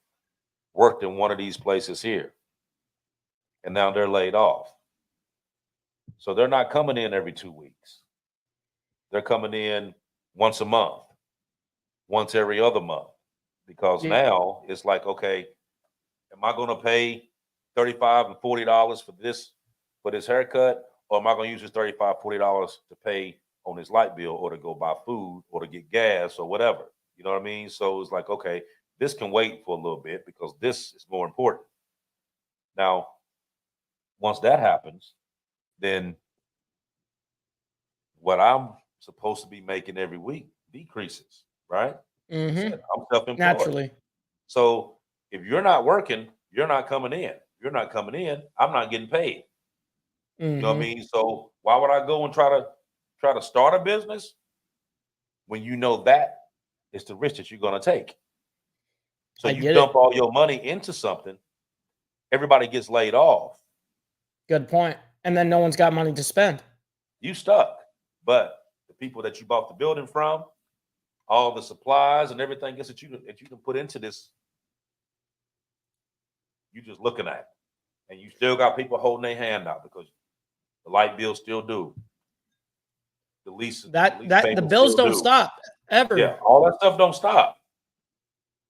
worked in one of these places here, and now they're laid off. So they're not coming in every 2 weeks. They're coming in once a month, once every other month, because Yeah, now it's like, okay, am I going to pay $35 and $40 for this haircut, or am I going to use this $35 $40 to pay on this light bill, or to go buy food, or to get gas, or whatever? You know what I mean? So it's like, okay, this can wait for a little bit because this is more important. Now, once that happens, then what I'm supposed to be making every week decreases, right? Like I mm-hmm. said, I'm self-employed. Naturally. So if you're not working, you're not coming in. If you're not coming in, I'm not getting paid. You know what I Mm-hmm. mean? So why would I go and try to start a business when you know that is the risk that you're going to take? So I you get dump it. all your money into something, everybody gets laid off. Good point. And then no one's got money to spend. You stuck. But the people that you bought the building from, all the supplies and everything else that you can put into this, you just looking at it. And you still got people holding their hand out because the light bill still due. The lease The payment bills still don't due. stop Yeah, ever. all that stuff don't stop.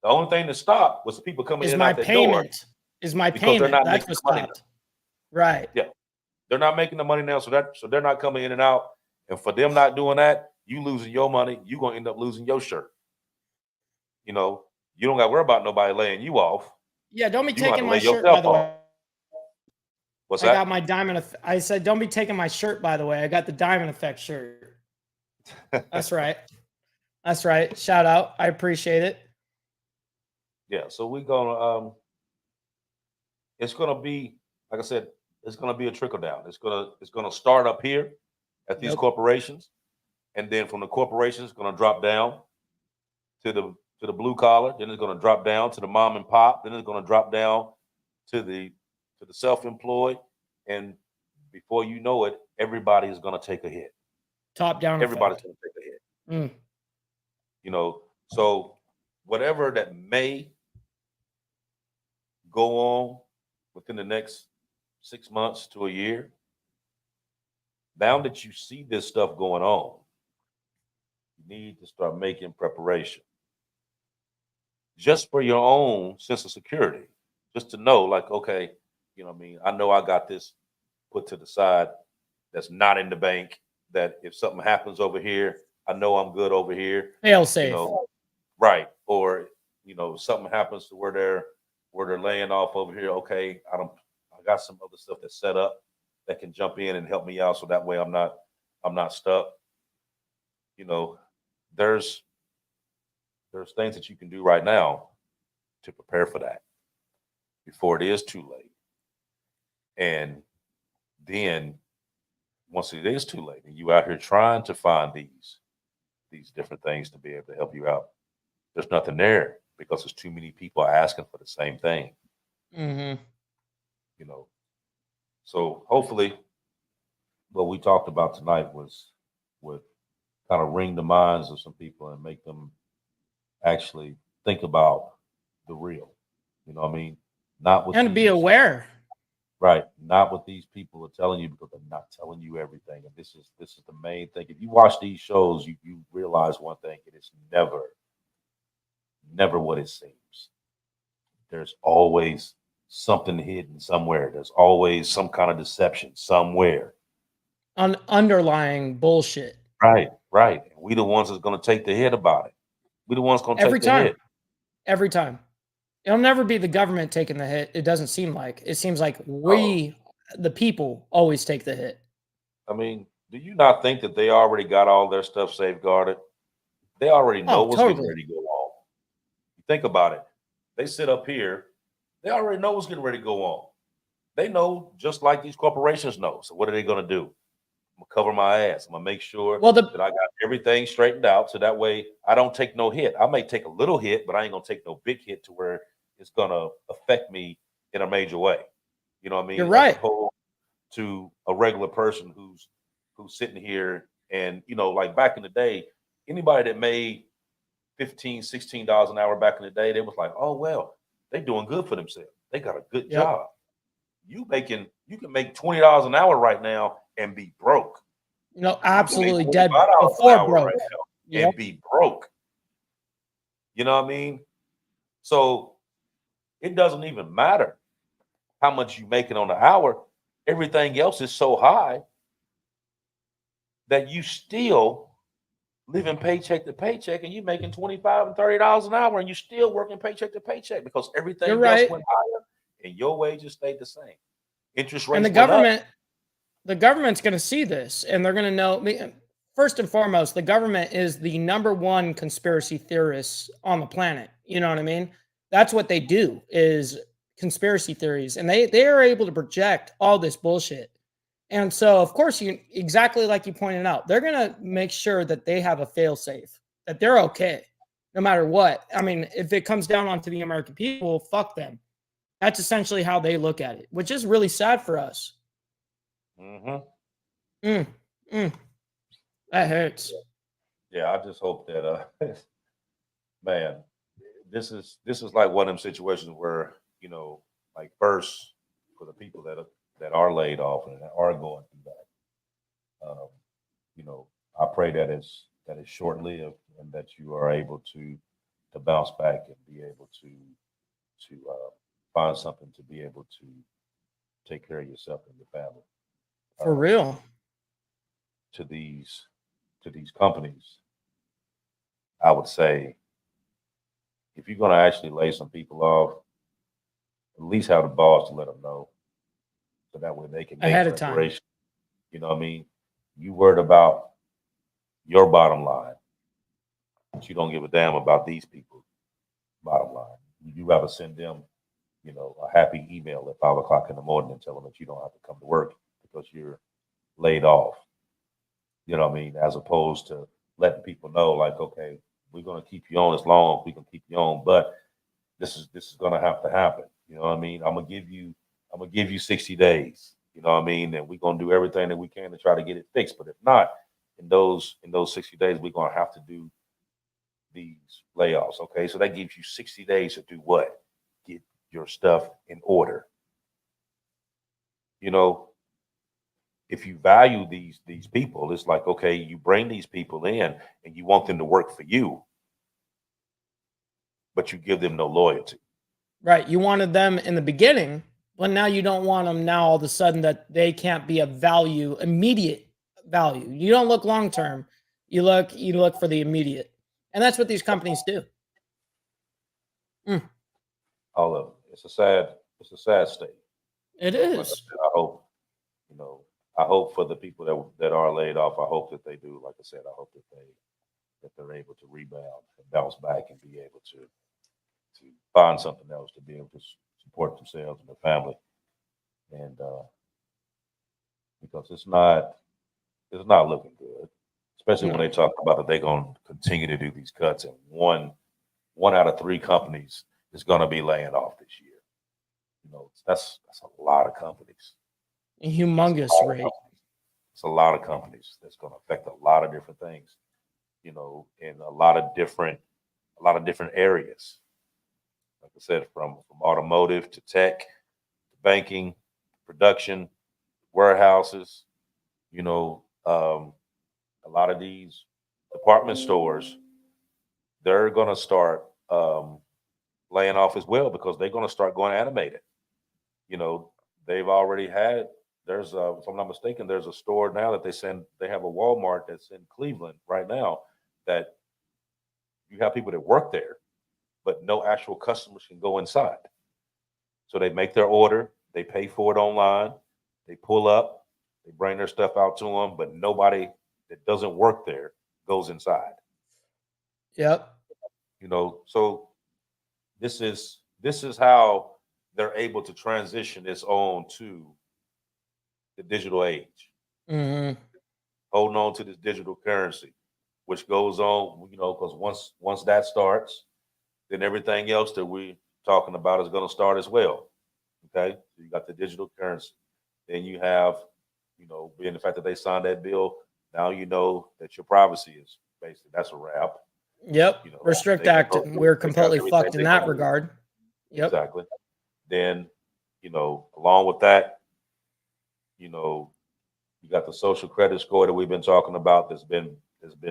The only thing that stopped was the people coming in Is and my out that door payment. Is my because they're payment. not That's making what the money now. stopped. Right. Yeah, they're not making the money now, so they're not coming in and out. And for them not doing that, you losing your money, you're gonna end up losing your shirt. You know, you don't got to worry about nobody laying you off. Yeah, don't be You gonna have taking to my lay shirt, by yourself the way. off. What's I got that? my diamond. I said, don't be taking my shirt, by the way. I got the diamond effect shirt. That's right. That's right. Shout out. I appreciate it. Yeah, so we're gonna it's gonna be, like I said, it's gonna be a trickle down. It's gonna start up here at these Yep. corporations, and then from the corporations, it's gonna drop down to the blue collar. Then it's gonna drop down to the mom and pop. Then it's gonna drop down to the self-employed, and before you know it, everybody is gonna take a hit. Top down Everybody's effect. gonna take a hit. Mm. You know, so whatever that may go on within the next 6 months to a year, now that you see this stuff going on, you need to start making preparation just for your own sense of security, just to know, like, okay, you know what I mean? I know I got this put to the side that's not in the bank. that if something happens over here, I know I'm good over here. Fail You safe. know, right? Or something happens to where they're laying off over here. Okay, I got some other stuff that's set up that can jump in and help me out, so that way I'm not stuck. There's things that you can do right now to prepare for that before it is too late. And then once it is too late and you out here trying to find these different things to be able to help you out, there's nothing there because there's too many people asking for the same thing. Mm-hmm. So hopefully what we talked about tonight would kind of ring the minds of some people and make them actually think about the real. You know what I mean? Not what And to be these- aware. Right. Not what these people are telling you, because they're not telling you everything. And this is the main thing. If you watch these shows, you realize one thing: it is never what it seems. There's always something hidden somewhere. There's always some kind of deception somewhere. Underlying bullshit. Right. And we the ones that's going to take the hit about it. We the ones going to take the hit. Every time. It'll never be the government taking the hit. It doesn't seem like. It seems like we, the people, always take the hit. I mean, do you not think that they already got all their stuff safeguarded? They already know what's getting ready to go on. You think about it. They sit up here. They already know what's getting ready to go on. They know just like these corporations know. So what are they going to do? I'm going to cover my ass. I'm going to make sure that I got everything straightened out so that way I don't take no hit. I may take a little hit, but I ain't going to take no big hit to where it's going to affect me in a major way. You know what I mean? You're right. As opposed to a regular person who's sitting here and, like back in the day, anybody that made $15, $16 an hour back in the day, they was like, oh, well, they doing good for themselves. They got a good job. You can make $20 an hour right now and be broke. Absolutely dead before broke. Right now and be broke. You know what I mean? So it doesn't even matter how much you making on the hour. Everything else is so high that you still living paycheck to paycheck, and you making $25 and $30 an hour, and you still working paycheck to paycheck because everything else went higher and your wages stayed the same. Interest rates and the government's going to see this, and they're going to know. First and foremost, the government is the #1 conspiracy theorists on the planet. You know what I mean? That's what they do, is conspiracy theories, and they are able to project all this bullshit. And so, of course, exactly like you pointed out, they're going to make sure that they have a fail-safe, that they're okay, no matter what. I mean, if it comes down onto the American people, fuck them. That's essentially how they look at it, which is really sad for us. That hurts. Yeah, I just hope that, man, this is like one of them situations where, like first for the people that are laid off and that are going through that, I pray that it's short-lived and that you are able to bounce back and be able to find something to be able to take care of yourself and your family. For real. To these companies, I would say, if you're going to actually lay some people off, at least have the balls to let them know, so that way they can make ahead of time. You know what I mean? You worried about your bottom line, but you don't give a damn about these people's bottom line. You rather send them, a happy email at 5 o'clock in the morning and tell them that you don't have to come to work because you're laid off. You know what I mean? As opposed to letting people know, like, okay, we're going to keep you on as long as we can keep you on, but this is going to have to happen. You know what I mean? I'm gonna give you 60 days. You know what I mean? And we're gonna do everything that we can to try to get it fixed. But if not, in those 60 days, we're gonna have to do these layoffs. Okay, so that gives you 60 days to do what? Get your stuff in order. If you value these people, it's like, okay, you bring these people in and you want them to work for you, but you give them no loyalty. Right. You wanted them in the beginning, but now you don't want them now all of a sudden that they can't be of value, immediate value. You don't look long term. You look for the immediate, and that's what these companies do. All of it. It's a sad state. It Like I is. said, I hope for the people that are laid off. I hope that they do. Like I said, I hope that they're able to rebound and bounce back and be able to find something else to be able to support themselves and their family. And because it's not looking good, especially when they talk about that they're going to continue to do these cuts, and one out of 3 companies is going to be laying off this year. That's a lot of companies. A humongous rate. It's a lot of companies that's going to affect a lot of different things, in a lot of different areas. Like I said, from automotive to tech, to banking, production, warehouses, a lot of these department stores, they're going to start laying off as well, because they're going to start going animated. They've already had, if I'm not mistaken, there's a store now that they have a Walmart that's in Cleveland right now, that you have people that work there, but no actual customers can go inside. So they make their order, they pay for it online, they pull up, they bring their stuff out to them, but nobody that doesn't work there goes inside. Yep. So this is how they're able to transition this on to the digital age. Mm-hmm. Holding on to this digital currency, which goes on, because once that starts, then everything else that we're talking about is going to start as well. Okay, so you got the digital currency, then you have, being the fact that they signed that bill, now you know that your privacy is basically, that's a wrap. Yep. Restrict Act. We're completely fucked in that regard. Yep. Exactly. Then, along with that, you got the social credit score that we've been talking about that's been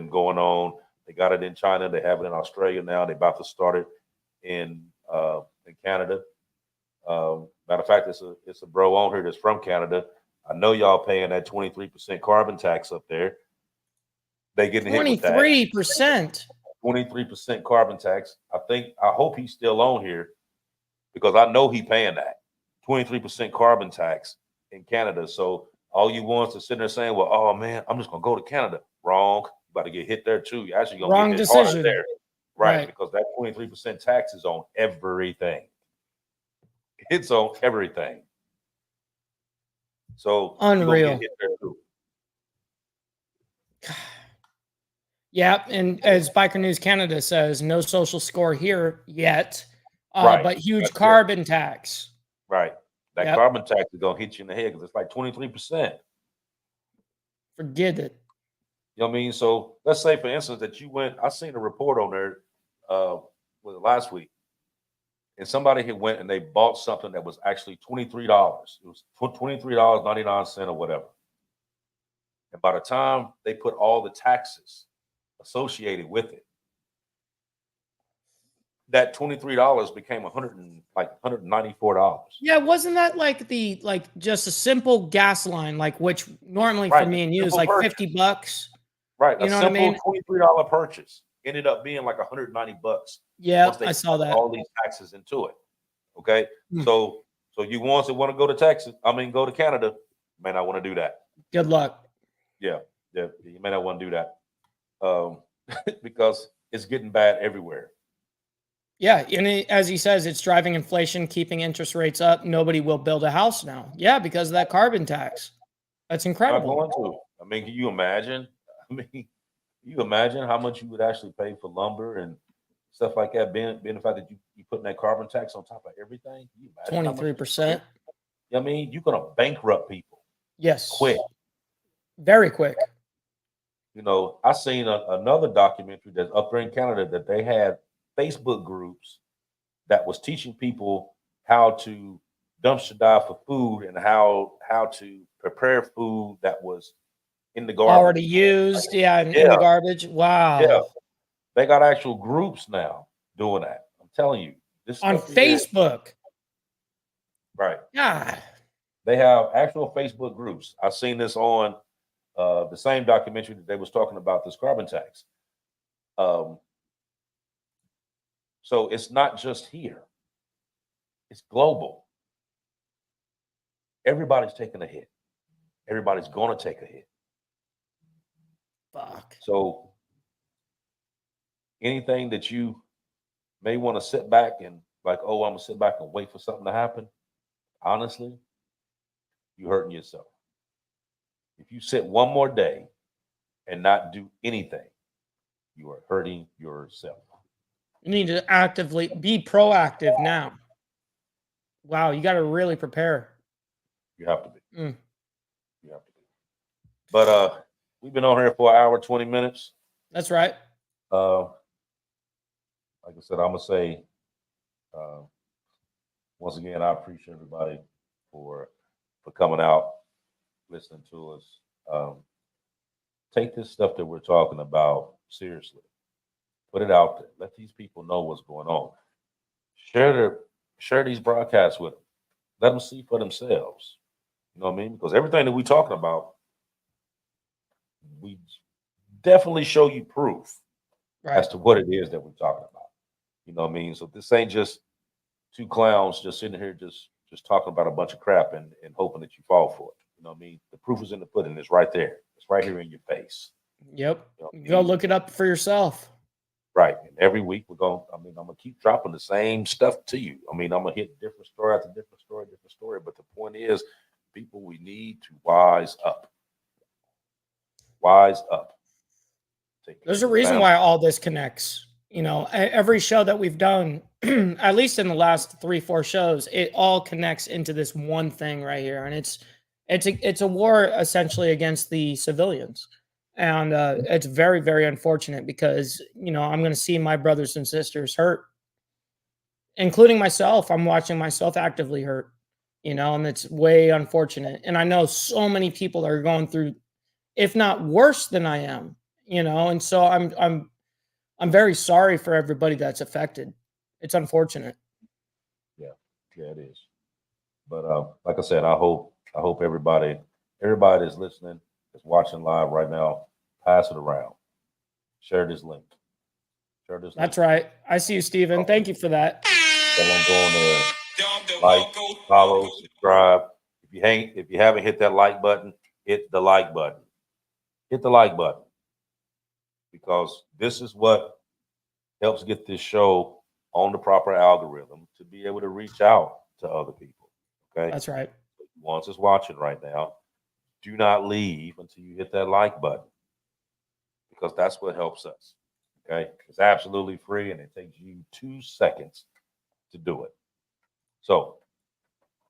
going on. They got it in China. They have it in Australia now. They're about to start it in Canada. Matter of fact, it's a bro on here that's from Canada. I know y'all paying that 23% carbon tax up there. They getting hit with that. 23%. 23% carbon tax. I hope he's still on here, because I know he paying that 23% carbon tax in Canada. So all you want to sit there saying, well, oh man, I'm just gonna go to Canada. Wrong. You about to get hit there too. You're actually gonna get hit harder there. Right. Because that 23% tax is on everything. It's on everything. So unreal. Get there too. Yeah, and as Biker News Canada says, no social score here yet, but huge carbon tax. Right. That carbon tax is going to hit you in the head, because it's like 23%. Forget it. You know what I mean? So let's say, for instance, that you went, I seen a report on there last week, and somebody had went and they bought something that was actually $23. It was $23.99 or whatever. And by the time they put all the taxes associated with it, that $23 became $194. Yeah, wasn't that like just a simple gas line, which normally for me and you is like $50? Right. You know what I mean? $23 purchase ended up being like $190. Yeah, I saw that. All these taxes into it. Okay. So you want to go to go to Canada, may not want to do that. Good luck. Yeah, you may not want to do that. Because it's getting bad everywhere. Yeah, and as he says, it's driving inflation, keeping interest rates up. Nobody will build a house now. Yeah, because of that carbon tax. That's incredible. Not going to. Can you imagine? You imagine how much you would actually pay for lumber and stuff like that, being the fact that you putting that carbon tax on top of everything? 23%. You're going to bankrupt people. Yes. Quick. Very quick. I seen another documentary that's up there in Canada, that they had Facebook groups that was teaching people how to dumpster dive for food and how to prepare food that was in the garbage. Already used, in the garbage. Wow. Yeah. They got actual groups now doing that. I'm telling you. This on Facebook. Right. Yeah. They have actual Facebook groups. I've seen this on the same documentary that they was talking about this carbon tax. So it's not just here; it's global. Everybody's taking a hit. Everybody's going to take a hit. Fuck. So anything that you may want to sit back and like, oh, I'm gonna sit back and wait for something to happen. Honestly, you're hurting yourself. If you sit one more day and not do anything, you are hurting yourself. You need to actively be proactive now. Wow, you got to really prepare. You have to be. Mm. You have to be. But we've been on here for an hour, 20 minutes. That's right. Like I said, I'm gonna say once again, I appreciate everybody for coming out, listening to us. Take this stuff that we're talking about seriously. Put it out there. Let these people know what's going on. Share these broadcasts with them. Let them see for themselves. You know what I mean? Because everything that we're talking about, we definitely show you proof as to what it is that we're talking about. You know what I mean? So this ain't just two clowns just sitting here just talking about a bunch of crap and hoping that you fall for it. You know what I mean? The proof is in the pudding. It's right there. It's right here in your face. Yep. You know what I mean? Go look it up for yourself. Right. And every week I'm gonna keep dropping the same stuff to you. I'm gonna hit different story after different story. But the point is, people, we need to wise up. Wise up. There's a reason why all this connects. You know, every show that we've done, at least in the last 3-4 shows, it all connects into this one thing right here. And it's a war essentially against the civilians. And it's very, very unfortunate because, you know, I'm going to see my brothers and sisters hurt, including myself. I'm watching myself actively hurt, you know, and it's way unfortunate. And I know so many people are going through, if not worse than I am, you know, and so I'm very sorry for everybody that's affected. It's unfortunate. Yeah, it is. But like I said, I hope everybody that's listening, that's watching live right now, pass it around. Share this link. That's right. I see you, Steven. Thank you for that. Tell them go on there, like, follow, subscribe. If you haven't hit that like button, hit the like button. Hit the like button. Because this is what helps get this show on the proper algorithm to be able to reach out to other people. Okay. That's right. Once it's watching right now, do not leave until you hit that like button, because that's what helps us. Okay. It's absolutely free and it takes you 2 seconds to do it. So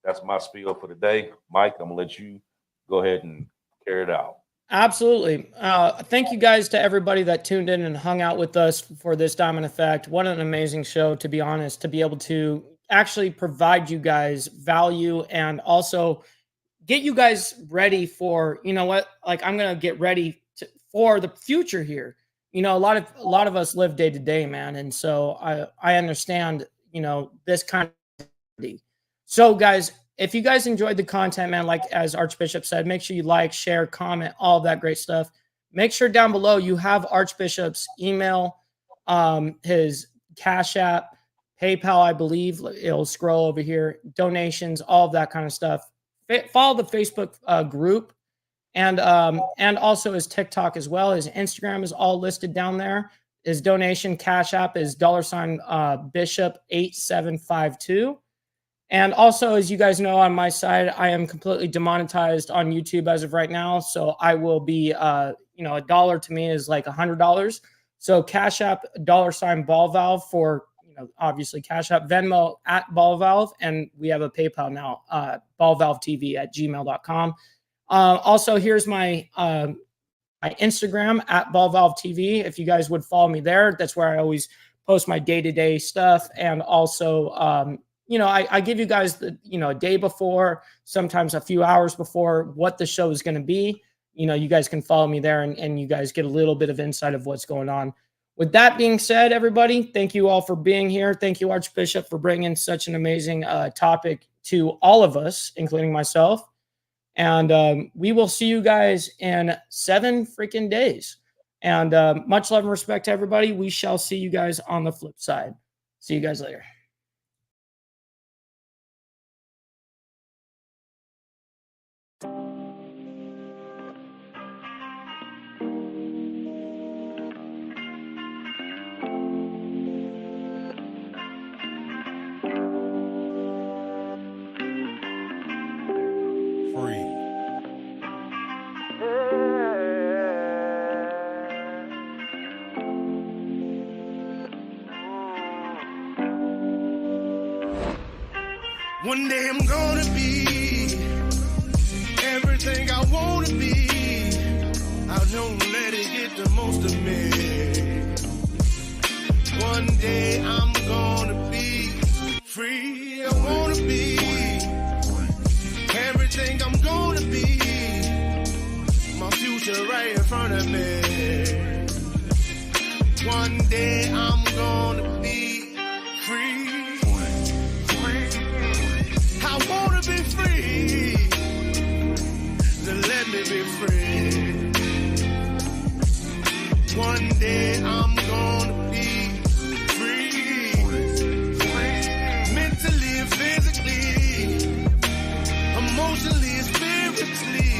that's my spiel for today. Mike, I'm gonna let you go ahead and carry it out. Absolutely. Thank you guys to everybody that tuned in and hung out with us for this Diamond Effect. What an amazing show, to be honest, to be able to actually provide you guys value and also get you guys ready for, you know what, like I'm going to get ready for the future here. You know, a lot of us live day to day, man. And so I understand, you know, this kind of. So guys, if you guys enjoyed the content, man, like as Archbishop said, make sure you like, share, comment, all of that great stuff. Make sure down below you have Archbishop's email, his Cash App, PayPal, I believe. It'll scroll over here, donations, all of that kind of stuff. Follow the Facebook group and also his TikTok as well. His Instagram is all listed down there. His donation Cash App is $Bishop8752. And also, as you guys know, on my side, I am completely demonetized on YouTube as of right now. So I will be, you know, $1 to me is like $100. So Cash App $Ball Valve for, you know, obviously Cash App, Venmo at Ball Valve, and we have a PayPal now, ballvalvetv@gmail.com. Also, here's my Instagram at ballvalvetv. If you guys would follow me there, that's where I always post my day-to-day stuff, and also. You know, I give you guys the, you know, a day before, sometimes a few hours before what the show is going to be. You know, you guys can follow me there and you guys get a little bit of insight of what's going on. With that being said, everybody, thank you all for being here. Thank you, Archbishop, for bringing such an amazing topic to all of us, including myself. And we will see you guys in 7 freaking days. And much love and respect to everybody. We shall see you guys on the flip side. See you guys later. One day I'm gonna be everything I wanna be. I don't let it get the most of me. One day I'm gonna be free. I wanna be everything I'm gonna be. My future right in front of me. One day I'm gonna be free. I wanna be free, then let me be free. One day I'm gonna be free, mentally and physically, emotionally and spiritually.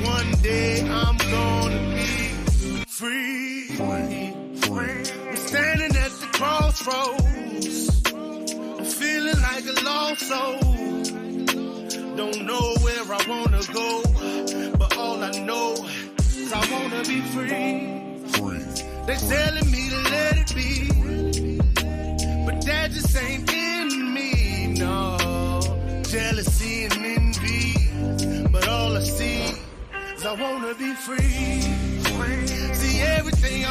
One day I'm gonna be free. I'm standing at the crossroads, feeling like a lost soul. Don't know where I wanna go, but all I know is I wanna be free. They're telling me to let it be, but that just ain't in me, no. Jealousy and envy, but all I see is I wanna be free. See, everything